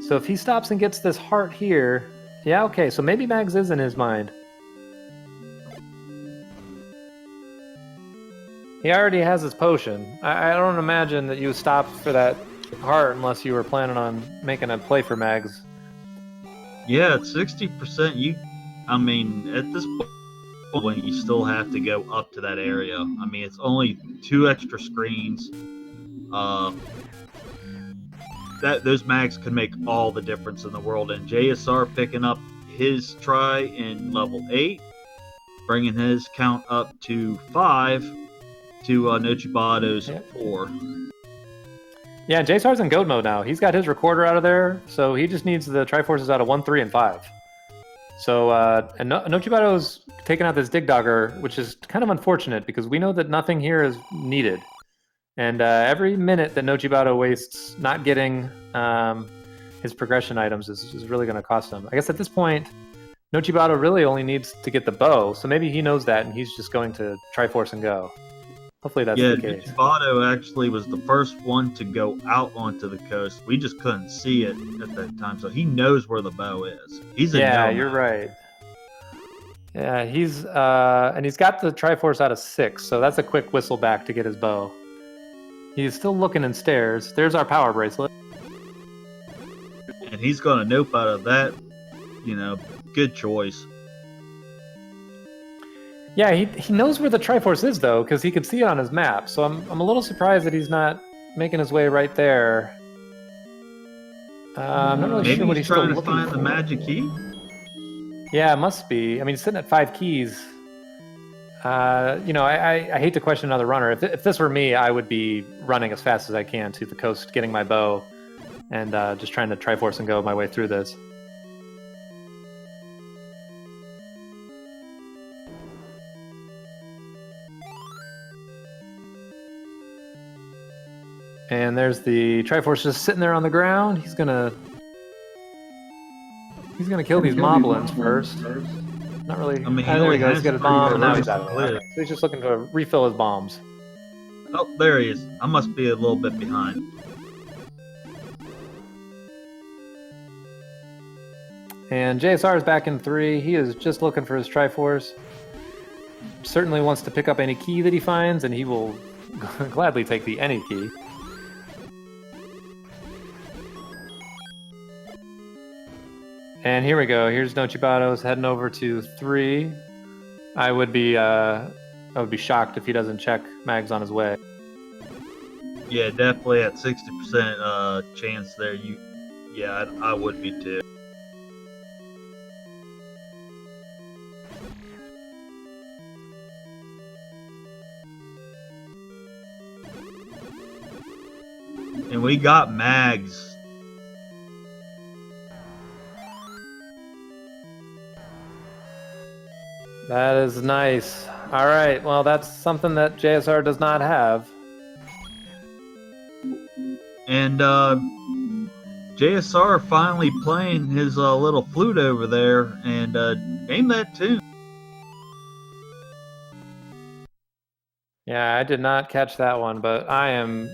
So if he stops and gets this heart here... Yeah, okay, so maybe Mags is in his mind. He already has his potion. I don't imagine that you stopped for that heart unless you were planning on making a play for Mags. Yeah, at 60%, I mean, at this point, you still have to go up to that area. I mean, it's only 2 extra screens. Those mags can make all the difference in the world. And JSR picking up his try in level 8, bringing his count up to 5 to Nochibato's 4. Yeah, JSR's in goat mode now. He's got his recorder out of there, so he just needs the Triforces out of 1, 3, and 5. So, and Nochibato's taking out this Dig Dogger, which is kind of unfortunate because we know that nothing here is needed. And every minute that Nochibato wastes not getting his progression items is really going to cost him. I guess at this point, Nochibato really only needs to get the bow, so maybe he knows that and he's just going to Triforce and go. Hopefully that's the case. Nochibato actually was the first one to go out onto the coast. We just couldn't see it at that time, so he knows where the bow is. He's in Yeah, you're right. Yeah, he's and he's got the Triforce out of 6, so that's a quick whistle back to get his bow. He's still looking in stairs. There's our power bracelet. And he's gonna nope out of that. You know, good choice. Yeah, he knows where the Triforce is, though, because he could see it on his map. So I'm a little surprised that he's not making his way right there. I'm not really sure what he's trying still to find for. the magic key. Yeah, it must be. I mean, he's sitting at 5 keys. You know, I hate to question another runner. If this were me, I would be running as fast as I can to the coast, getting my bow, and just trying to Triforce and go my way through this. And there's the Triforce just sitting there on the ground. He's gonna kill these moblins first. Not really. I mean, there he goes. He's got his bomb, and now he's out out of it. So he's just looking to refill his bombs. Oh, there he is. I must be a little bit behind. And JSR is back in 3. He is just looking for his Triforce. Certainly wants to pick up any key that he finds, and he will gladly take the any key. And here we go. Here's Nochibato's heading over to 3. I would be shocked if he doesn't check Mags on his way. Yeah, definitely at 60% chance there. Yeah, I would be too. And we got Mags. That is nice. All right, well, that's something that JSR does not have. And JSR finally playing his little flute over there and named that tune. Yeah, I did not catch that one, but I am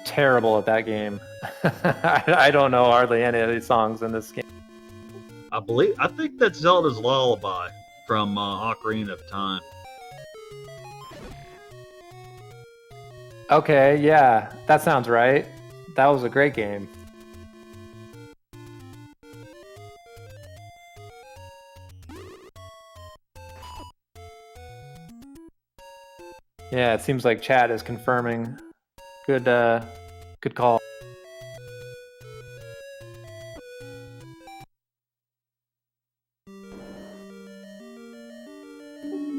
terrible at that game. I don't know hardly any of these songs in this game. I think that's Zelda's Lullaby from Ocarina of Time. Okay, yeah, that sounds right. That was a great game. Yeah, it seems like chat is confirming. Good call.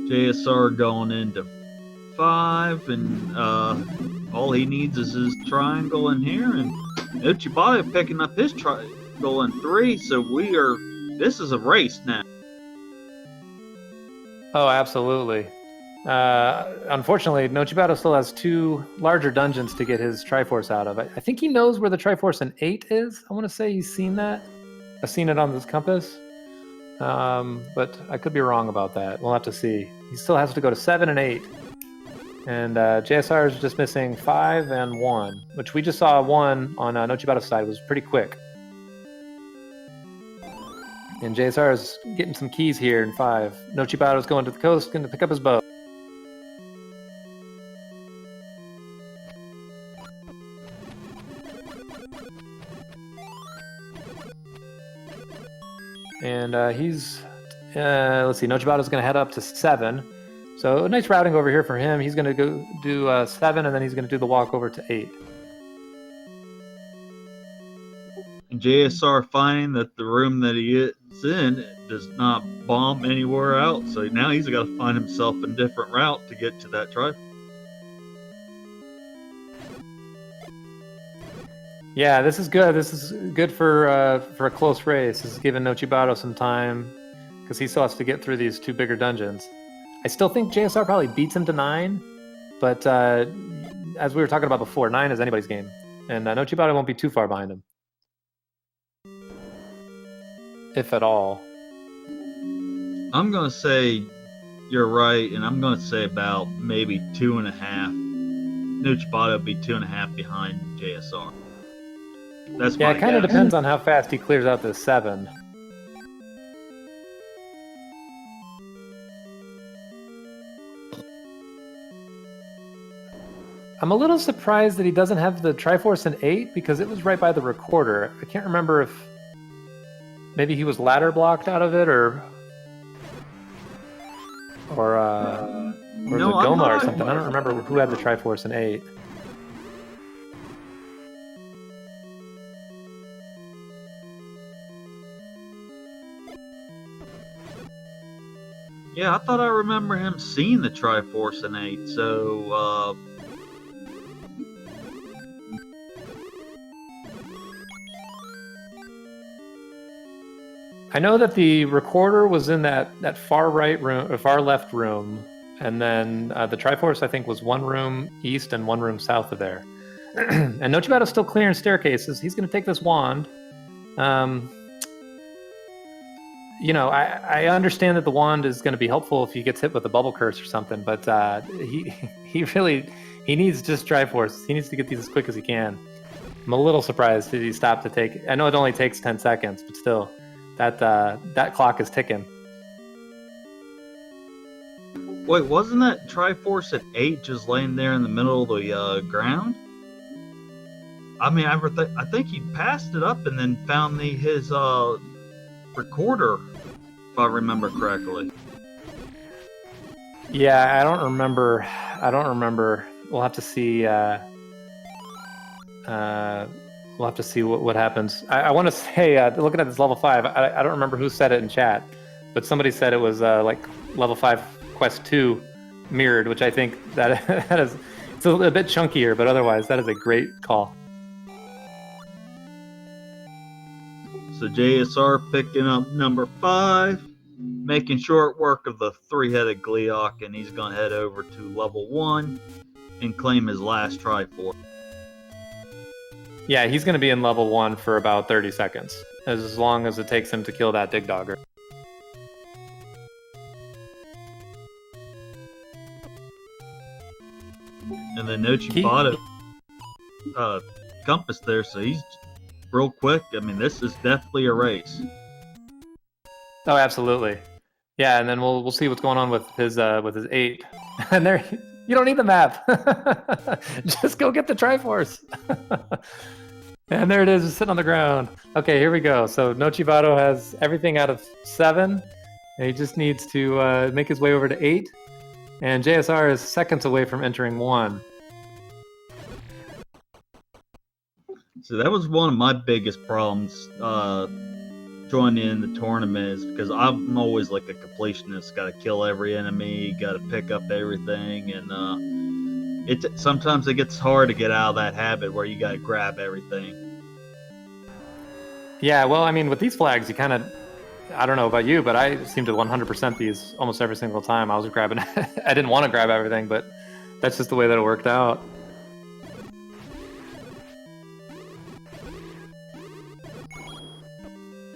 JSR going into 5, and all he needs is his triangle in here, and Nochibato picking up his triangle in 3, so this is a race now. Oh, absolutely. Unfortunately, Nochibato still has 2 larger dungeons to get his Triforce out of. I think he knows where the Triforce in 8 is. I want to say he's seen that. I've seen it on this compass. But I could be wrong about that. We'll have to see. He still has to go to 7 and 8. And JSR is just missing 5 and 1, which we just saw 1 on Nochibato's side was pretty quick. And JSR is getting some keys here in 5. Nochibato's going to the coast, going to pick up his bow. And he's, let's see, Nochibato's going to head up to 7. So a nice routing over here for him. He's going to go do 7, and then he's going to do the walk over to 8. And JSR finding that the room that he is in does not bomb anywhere else. So now he's got to find himself a different route to get to that tribe. Yeah, this is good. This is good for a close race. This is giving Nochibato some time because he still has to get through these 2 bigger dungeons. I still think JSR probably beats him to 9, but as we were talking about before, 9 is anybody's game, and Nochibato won't be too far behind him, if at all. I'm going to say you're right, and I'm going to say about maybe 2.5. Nochibato will be 2.5 behind JSR. That's yeah, my it kind of guess. depends on how fast he clears out this 7. I'm a little surprised that he doesn't have the Triforce in 8 because it was right by the recorder. I can't remember if maybe he was ladder blocked out of it or was it Goma or something. I don't remember who had the Triforce in 8. Yeah, I thought I remember him seeing the Triforce in 8, so I know that the recorder was in that far right room, or far left room, and then the Triforce I think was 1 room east and 1 room south of there. And Nochibato's still clearing staircases. He's going to take this wand. You know, I understand that the wand is going to be helpful if he gets hit with a bubble curse or something, but he really needs just Triforce. He needs to get these as quick as he can. I'm a little surprised that he stopped to take. I know it only takes 10 seconds, but still, that clock is ticking. Wait, wasn't that Triforce at 8 just laying there in the middle of the ground? I mean, I think he passed it up and then found his recorder, if I remember correctly. Yeah, I don't remember. We'll have to see. We'll have to see what happens. I want to say, looking at this level 5, I don't remember who said it in chat, but somebody said it was like level 5 quest 2 mirrored, which I think that it's a bit chunkier, but otherwise that is a great call. So JSR picking up number 5, making short work of the 3-headed Gleeok, and he's going to head over to level 1 and claim his last Triforce. Yeah, he's going to be in level 1 for about 30 seconds, as long as it takes him to kill that Dig Dogger. And then Nochibato compass there, so he's real quick. I mean, this is definitely a race. Oh, absolutely. Yeah, and then we'll see what's going on with his 8. And there, you don't need the map. Just go get the Triforce. And there it is, just sitting on the ground. Okay, here we go. So Nochibato has everything out of 7, and he just needs to make his way over to 8. And JSR is seconds away from entering 1. So that was one of my biggest problems join in the tournament is because I'm always like a completionist. Got to kill every enemy, got to pick up everything, and sometimes it gets hard to get out of that habit where you got to grab everything. Yeah, well, I mean, with these flags, you kind of, I don't know about you, but I seem to 100% these almost every single time. I was grabbing, I didn't want to grab everything, but that's just the way that it worked out.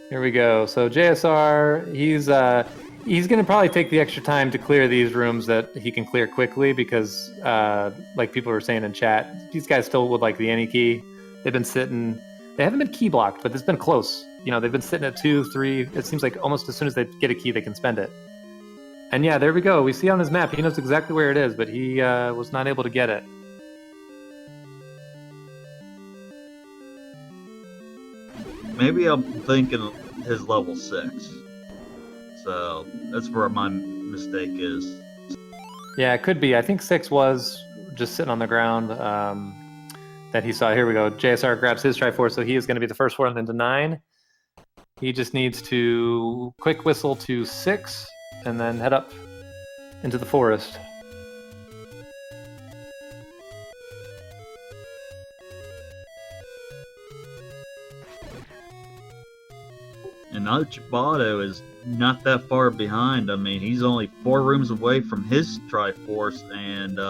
Here we go. So JSR, he's going to probably take the extra time to clear these rooms that he can clear quickly because, like people were saying in chat, these guys still would like the any key. They've been sitting. They haven't been key blocked, but it's been close. You know, they've been sitting at 2, 3. It seems like almost as soon as they get a key, they can spend it. And yeah, there we go. We see on his map, he knows exactly where it is, but he was not able to get it. Maybe I'm thinking his level 6. So that's where my mistake is. Yeah, it could be. I think 6 was just sitting on the ground that he saw. Here we go. JSR grabs his Triforce, so he is going to be the first one into 9. He just needs to quick whistle to 6 and then head up into the forest. And Nochibato is not that far behind. I mean, he's only 4 rooms away from his Triforce, and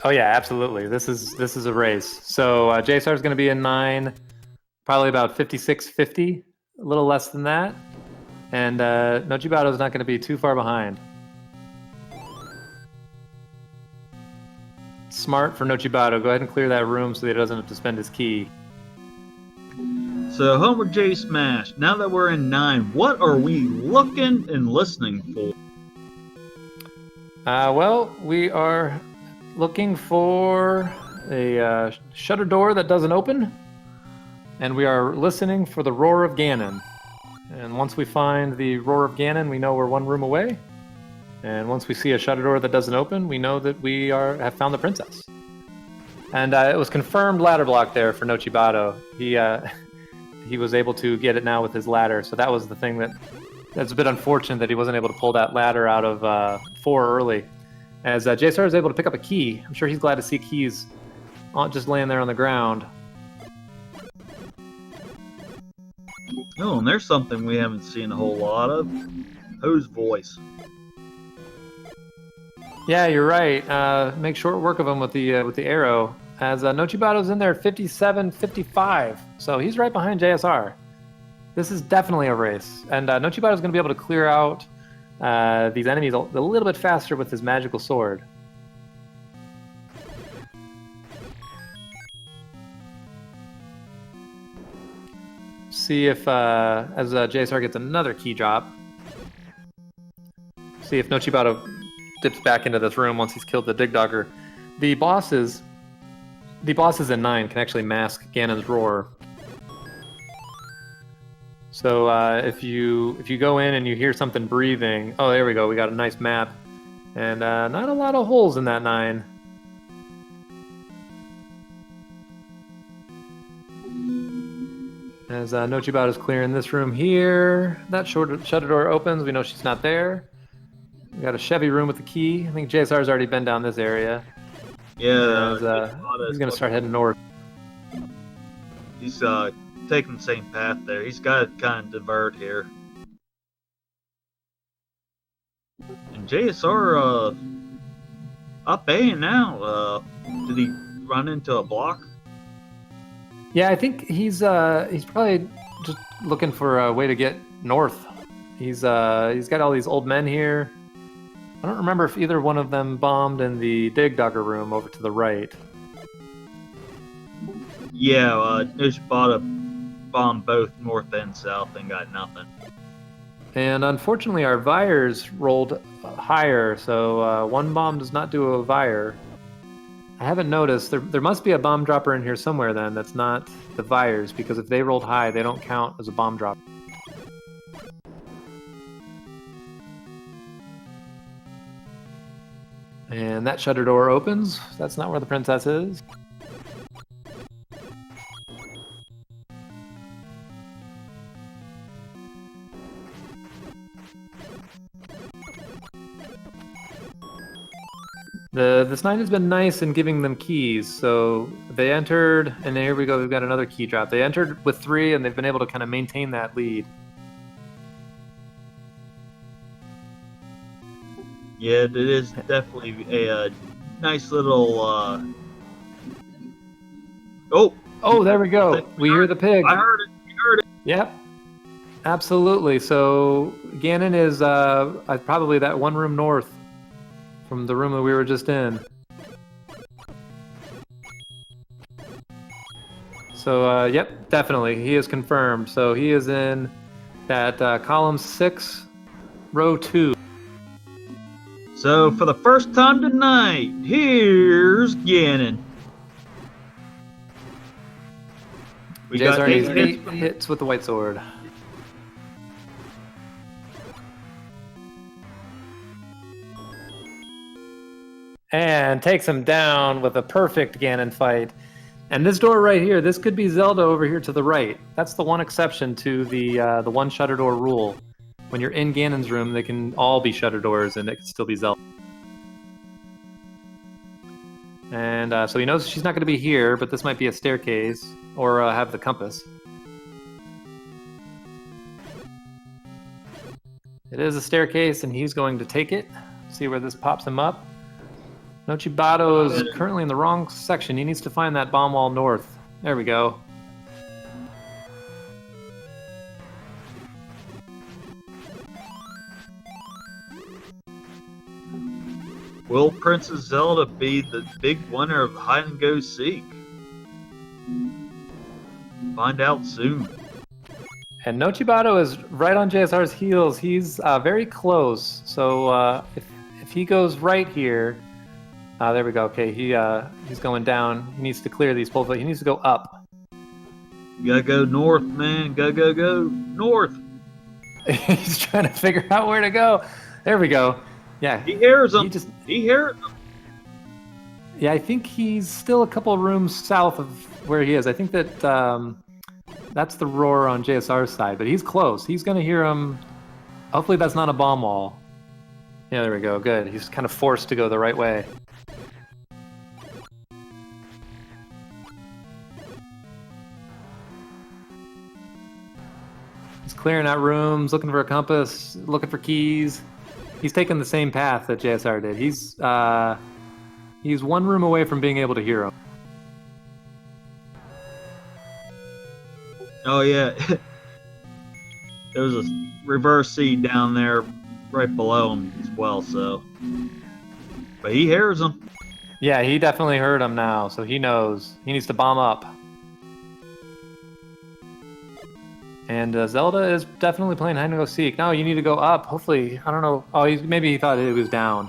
Oh yeah, absolutely. This is a race. So JSR is going to be in 9, probably about 56-50, a little less than that. And Nochibato is not going to be too far behind. Smart for Nochibato. Go ahead and clear that room so that he doesn't have to spend his key. So Homer J Smash, now that we're in 9, what are we looking and listening for? Well, we are looking for a shutter door that doesn't open, and we are listening for the roar of Ganon. And once we find the roar of Ganon, we know we're 1 room away. And once we see a shutter door that doesn't open, we know that we have found the princess. And it was confirmed ladder block there for Nochibato. He was able to get it now with his ladder, so that was the thing that's a bit unfortunate that he wasn't able to pull that ladder out of 4 early. As JSR is able to pick up a key, I'm sure he's glad to see keys just laying there on the ground. Oh, and there's something we haven't seen a whole lot of. Whose voice? Yeah, you're right. Make short work of him with the arrow. As Nochibato's in there at 57-55, so he's right behind JSR. This is definitely a race, and Nochibato's going to be able to clear out these enemies a little bit faster with his magical sword. See if, as JSR gets another key drop, see if Nochibato dips back into this room once he's killed the Digdogger. The bosses in 9 can actually mask Ganon's roar. So if you go in and you hear something breathing, oh, there we go. We got a nice map, and not a lot of holes in that 9. As Nochibato is clearing this room here, that shutter door opens. We know she's not there. We got a Chevy room with the key. I think JSR's already been down this area. Yeah, He's gonna start heading north. He's taking the same path there. He's got to kind of divert here. And JSR up A now. Did he run into a block? Yeah, I think he's probably just looking for a way to get north. He's got all these old men here. I don't remember if either one of them bombed in the Digdogger room over to the right. Yeah, Nochibato bombed both north and south and got nothing. And unfortunately, our Vires rolled higher, so 1 bomb does not do a Vire. I haven't noticed. There must be a bomb dropper in here somewhere then that's not the Vires, because if they rolled high, they don't count as a bomb dropper. And that shutter door opens. That's not where the princess is. This knight has been nice in giving them keys. So they entered, and here we go. We've got another key drop. They entered with 3, and they've been able to kind of maintain that lead. Yeah, it is definitely a nice little. Oh, there we go. We hear the pig. I heard it. You heard it. Yep. Absolutely. So Ganon is probably that one room north from the room that we were just in. So, yep, definitely. He is confirmed. So he is in that column 6, row 2. So for the first time tonight, here's Ganon. We got JSR needs 8 8 hits with the white sword. And takes him down with a perfect Ganon fight. And this door right here, this could be Zelda over here to the right. That's the one exception to the one shutter door rule. When you're in Ganon's room, they can all be shutter doors, and it can still be Zelda. And so he knows she's not going to be here, but this might be a staircase, or have the compass. It is a staircase, and he's going to take it. See where this pops him up. Nochibato is currently in the wrong section. He needs to find that bomb wall north. There we go. Will Princess Zelda be the big winner of the hide and go seek? Find out soon. And Nochibato is right on JSR's heels. He's very close. So if he goes right here, there we go. Okay, he's going down. He needs to clear these poles. He needs to go up. You gotta go north, man. Go north. He's trying to figure out where to go. There we go. Yeah. He hears them. He hears them. Yeah, I think he's still a couple rooms south of where he is. I think that that's the roar on JSR's side, but he's close. He's going to hear him. Hopefully that's not a bomb wall. Yeah, there we go. Good. He's kind of forced to go the right way. He's clearing out rooms, looking for a compass, looking for keys. He's taking the same path that JSR did. He's one room away from being able to hear him. Oh yeah, there was a reverse seed down there right below him as well. So, but he hears them. Yeah, he definitely heard him now, so he knows he needs to bomb up. And Zelda is definitely playing hide and go seek. No, you need to go up. Hopefully, I don't know. Oh, maybe he thought it was down.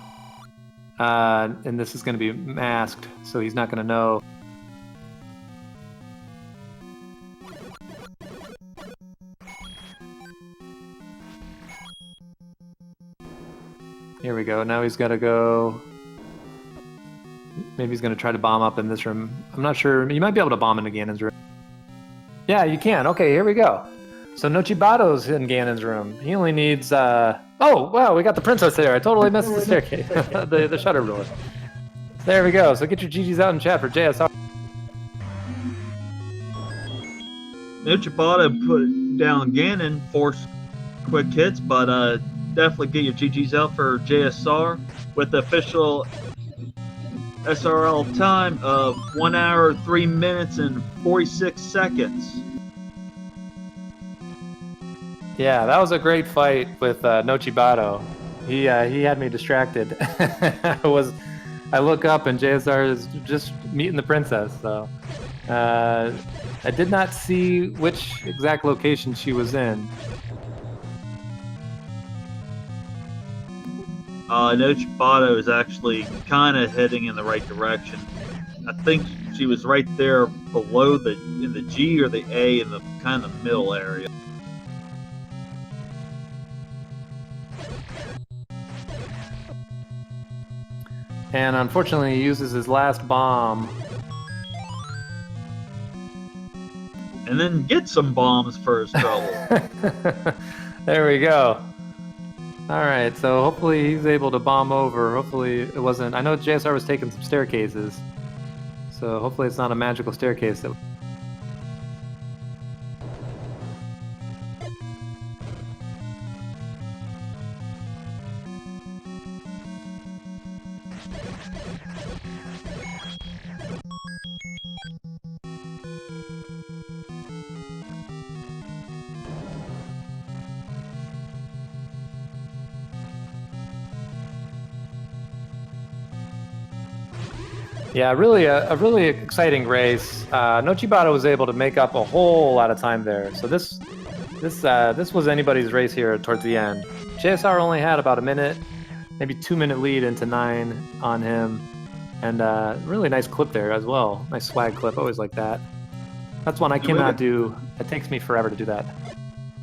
And this is going to be masked, so he's not going to know. Here we go. Now he's got to go. Maybe he's going to try to bomb up in this room. I'm not sure. You might be able to bomb into Ganon's room. Yeah, you can. Okay, here we go. So Nochibato's in Ganon's room. He only needs, oh, wow, we got the princess there. I totally missed the staircase, the shutter door. There we go. So get your GGs out in chat for JSR. Nochibato put down Ganon, forced quick hits, but definitely get your GGs out for JSR with the official SRL time of 1 hour, 3 minutes, and 46 seconds. Yeah, that was a great fight with Nochibato. He had me distracted. I look up and JSR is just meeting the princess. So I did not see which exact location she was in. Nochibato is actually kind of heading in the right direction. I think she was right there below in the G or the A in the kind of middle area. And unfortunately, he uses his last bomb. And then get some bombs for his trouble. There we go. All right, so hopefully he's able to bomb over. Hopefully it wasn't. I know JSR was taking some staircases, so hopefully it's not a magical staircase. Yeah, really a really exciting race. Nochibato was able to make up a whole lot of time there. So this was anybody's race here towards the end. JSR only had about a minute, maybe 2-minute lead into 9 on him, and really nice clip there as well. Nice swag clip, always like that. That's one I cannot do. It takes me forever to do that.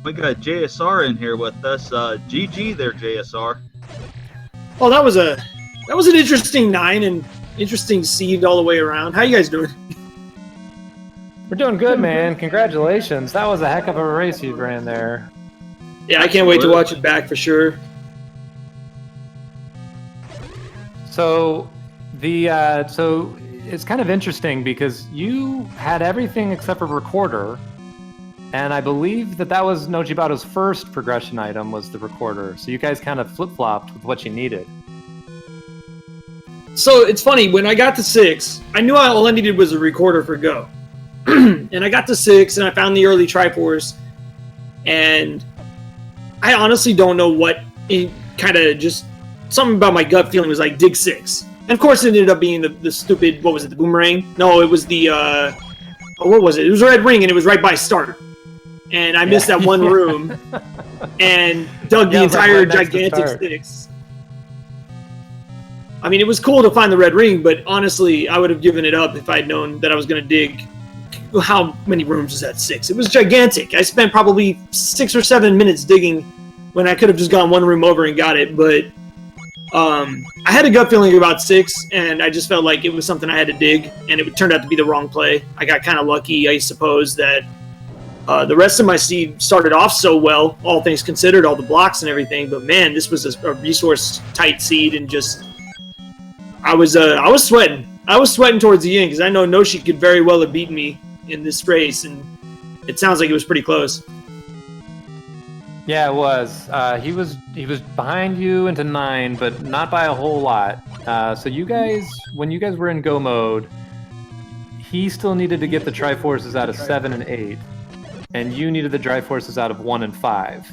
We got JSR in here with us. GG there, JSR. Well, that was an interesting 9 and interesting seed all the way around. How you guys doing? We're doing good, man. Congratulations. That was a heck of a race you ran there. Yeah, I can't wait to watch it back for sure. So so it's kind of interesting because you had everything except for recorder, and I believe that was Nojibato's first progression item was the recorder. So you guys kind of flip-flopped with what you needed. So it's funny, when I got to 6, I knew all I needed was a recorder for Go. And I got to 6 and I found the early Triforce, and I honestly don't know what, it kind of just something about my gut feeling was like dig 6. And of course it ended up being the stupid, what was it, the boomerang? No, it was the what was it? It was a red ring and it was right by start. And I missed that one room and dug the entire gigantic 6. I mean, it was cool to find the red ring, but honestly, I would have given it up if I'd known that I was going to dig. How many rooms was that? 6. It was gigantic. I spent probably 6 or 7 minutes digging when I could have just gone one room over and got it. But I had a gut feeling about 6, and I just felt like it was something I had to dig, and it turned out to be the wrong play. I got kind of lucky, I suppose, that the rest of my seed started off so well, all things considered, all the blocks and everything. But man, this was a resource-tight seed, and just I was sweating. I was sweating towards the end because I know Noshi could very well have beaten me in this race, and it sounds like it was pretty close. Yeah, it was. He was behind you into 9, but not by a whole lot. So you guys, when you guys were in go mode, he still needed to get the Triforces out of 7 and 8, and you needed the Triforces out of 1 and 5.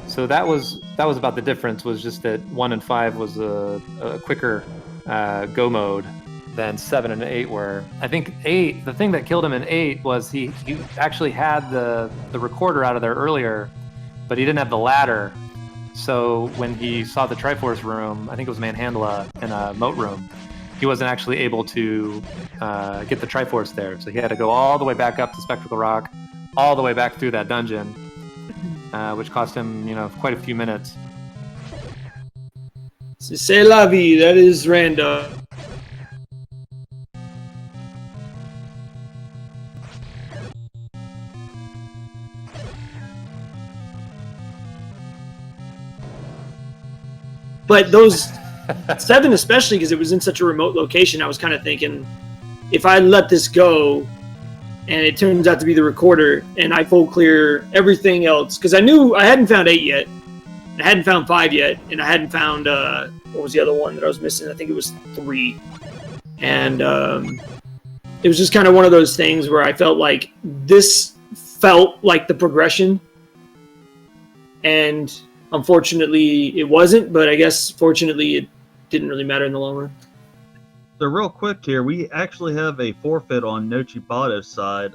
So that was about the difference. Was just that 1 and 5 was a quicker go mode than 7 and 8 were. I think 8, the thing that killed him in 8 was he actually had the recorder out of there earlier, but he didn't have the ladder. So when he saw the Triforce room, I think it was Manhandla in a moat room, he wasn't actually able to get the Triforce there. So he had to go all the way back up to Spectacle Rock, all the way back through that dungeon, which cost him, quite a few minutes. C'est la vie. That is random. But those 7 especially, because it was in such a remote location, I was kind of thinking, if I let this go, and it turns out to be the recorder, and I full clear everything else, because I knew I hadn't found 8 yet, I hadn't found 5 yet, and I hadn't found, what was the other one that I was missing? I think it was 3. And it was just kind of one of those things where I felt like this felt like the progression, and unfortunately it wasn't, but I guess fortunately it didn't really matter in the long run. So real quick here, we actually have a forfeit on Nochibato's side.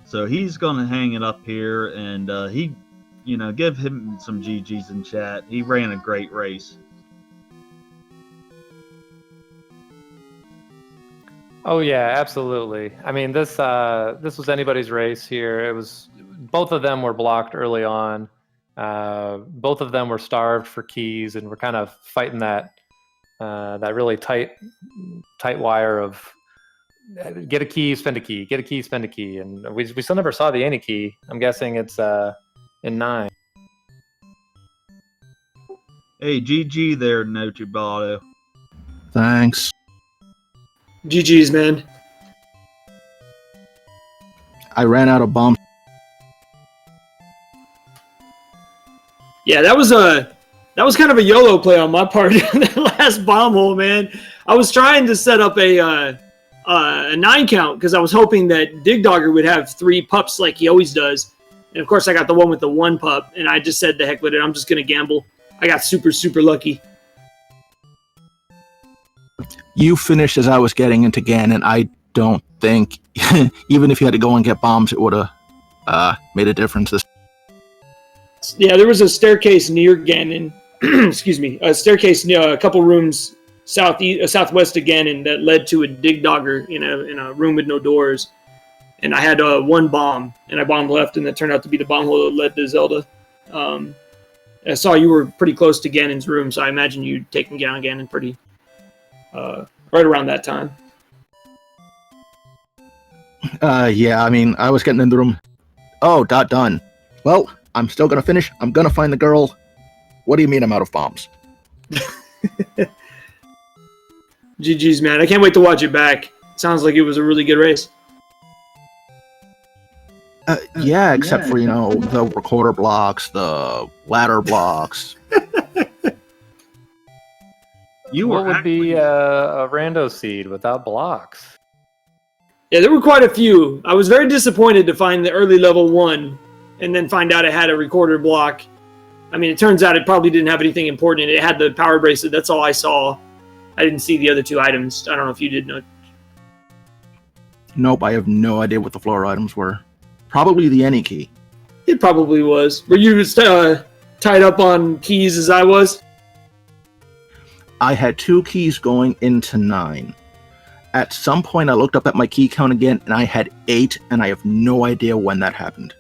So he's going to hang it up here, and give him some GGs in chat. He ran a great race. Oh yeah, absolutely. I mean, this was anybody's race here. It was, both of them were blocked early on. Both of them were starved for keys and were kind of fighting that that really tight wire of get a key, spend a key, get a key, spend a key, and we still never saw the any key. I'm guessing it's in 9. Hey, GG there, Nochibato. Thanks. GG's, man. I ran out of bombs. Yeah, that was kind of a YOLO play on my part in that last bomb hole, man. I was trying to set up a 9 count because I was hoping that Dig Dogger would have 3 pups like he always does. And of course, I got the one with the 1 pup, and I just said, the heck with it. I'm just going to gamble. I got super, super lucky. You finished as I was getting into Ganon. I don't think, even if you had to go and get bombs, it would have made a difference. Yeah, there was a staircase near Ganon. Excuse me. A staircase near a couple rooms southwest of Ganon that led to a Dig Dogger in a room with no doors. And I had 1 bomb, and I bombed left, and that turned out to be the bomb hole that led to Zelda. I saw you were pretty close to Ganon's room, so I imagine you'd taken down Ganon pretty right around that time. Yeah, I mean, I was getting in the room. Oh, done. Well, I'm still gonna finish. I'm gonna find the girl. What do you mean I'm out of bombs? GG's, man. I can't wait to watch it back. Sounds like it was a really good race. Yeah, except for, the recorder blocks, the ladder blocks. What would be a rando seed without blocks? Yeah, there were quite a few. I was very disappointed to find the early level 1 and then find out it had a recorder block. I mean, it turns out it probably didn't have anything important. It had the power bracelet. That's all I saw. I didn't see the other 2 items. I don't know if you did know. Nope, I have no idea what the floor items were. Probably the any key. It probably was. Were you tied up on keys as I was? I had 2 keys going into 9. At some point, I looked up at my key count again, and I had 8, and I have no idea when that happened.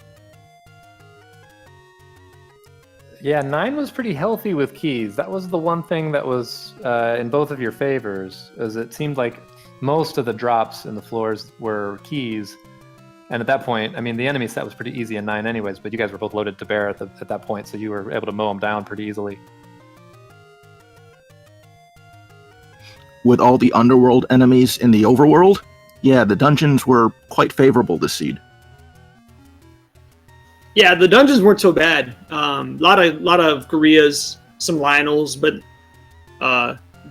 Yeah, 9 was pretty healthy with keys. That was the one thing that was in both of your favors, as it seemed like most of the drops in the floors were keys. And at that point, I mean, the enemy set was pretty easy in 9 anyways, but you guys were both loaded to bear at that point, so you were able to mow them down pretty easily. With all the underworld enemies in the overworld, yeah, the dungeons were quite favorable this seed. Yeah, the dungeons weren't so bad. Lot of Koreas, some Lionels, but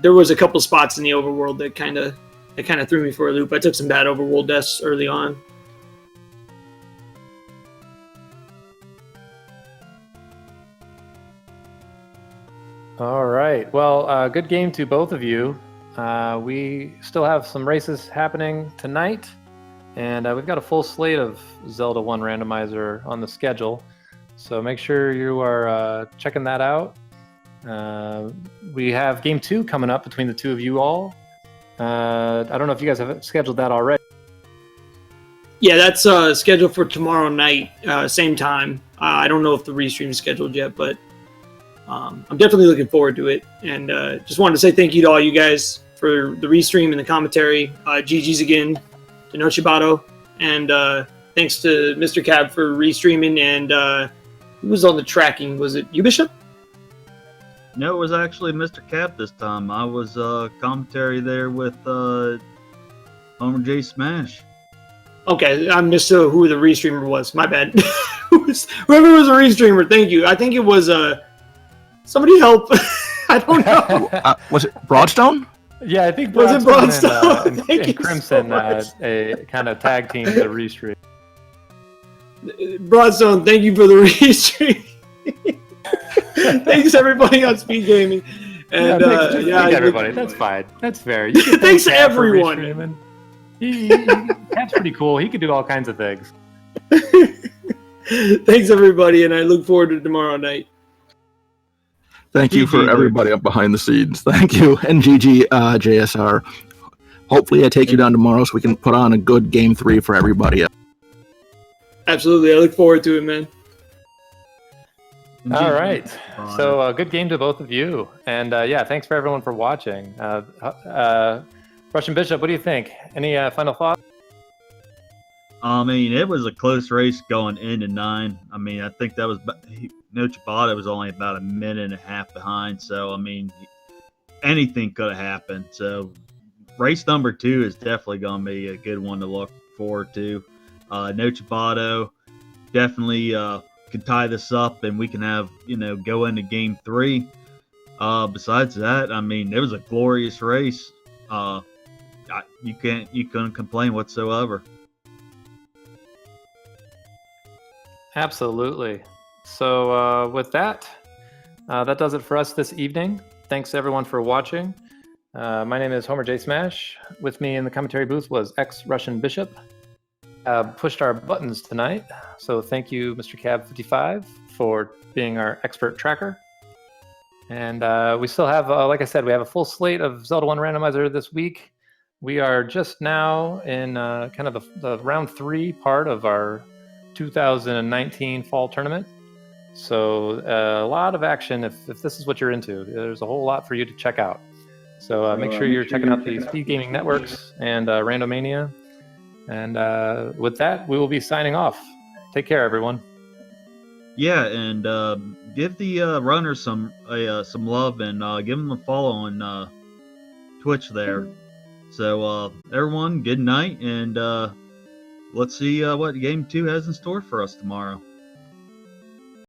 there was a couple spots in the overworld that kind of threw me for a loop. I took some bad overworld deaths early on. All right. Well, good game to both of you. We still have some races happening tonight, and we've got a full slate of Zelda 1 Randomizer on the schedule. So make sure you are checking that out. We have Game 2 coming up between the 2 of you all. I don't know if you guys have scheduled that already. Yeah, that's scheduled for tomorrow night, same time. I don't know if the restream is scheduled yet, but I'm definitely looking forward to it. And just wanted to say thank you to all you guys for the restream and the commentary. GG's again to Nochibato. And thanks to Mr. Cab for restreaming. And who was on the tracking? Was it you, Bishop? No, it was actually Mr. Cap this time. I was commentary there with Homer J. Smash. Okay, I missed who the restreamer was. My bad. Whoever was a restreamer, thank you. I think it was somebody help. I don't know. Was it Broadstone? Yeah, I think Was it Broadstone Thank you and Crimson so much. a kind of tag team the restream. Broadstone, thank you for the restream. Thanks everybody on Speed Gaming. And thanks everybody. That's fine. That's fair. You can Thanks thank Cat for everyone. restreaming. Cat's pretty cool. He could do all kinds of things. Thanks everybody, and I look forward to tomorrow night. Thank you for everybody up behind the scenes. Thank you. And GG, JSR. Hopefully I take you down tomorrow so we can put on a good Game 3 for everybody else. Absolutely. I look forward to it, man. All right. Bye. So good game to both of you. And yeah, thanks for everyone for watching. Russian Bishop, what do you think? Any final thoughts? I mean, it was a close race going into 9. I mean, I think that was Nochibato was only about a minute and a half behind. So I mean, anything could have happened. So race number 2 is definitely going to be a good one to look forward to. Nochibato definitely can tie this up, and we can have go into game 3. Besides that, I mean, it was a glorious race. You couldn't complain whatsoever. Absolutely. So with that, that does it for us this evening. Thanks everyone for watching. My name is Homer J. Smash. With me in the commentary booth was ex-Russian Bishop. Pushed our buttons tonight, so thank you, Mr. Cab55, for being our expert tracker. And we still have, like I said, we have a full slate of Zelda 1 Randomizer this week. We are just now in kind of the round 3 part of our 2019 fall tournament. So a lot of action if this is what you're into. There's a whole lot for you to check out. So make sure you're checking out the Speed Gaming Networks and Randomania. And with that, we will be signing off. Take care, everyone. Yeah, and give the runners some love and give them a follow on Twitch there. So everyone, good night, and let's see what Game 2 has in store for us tomorrow.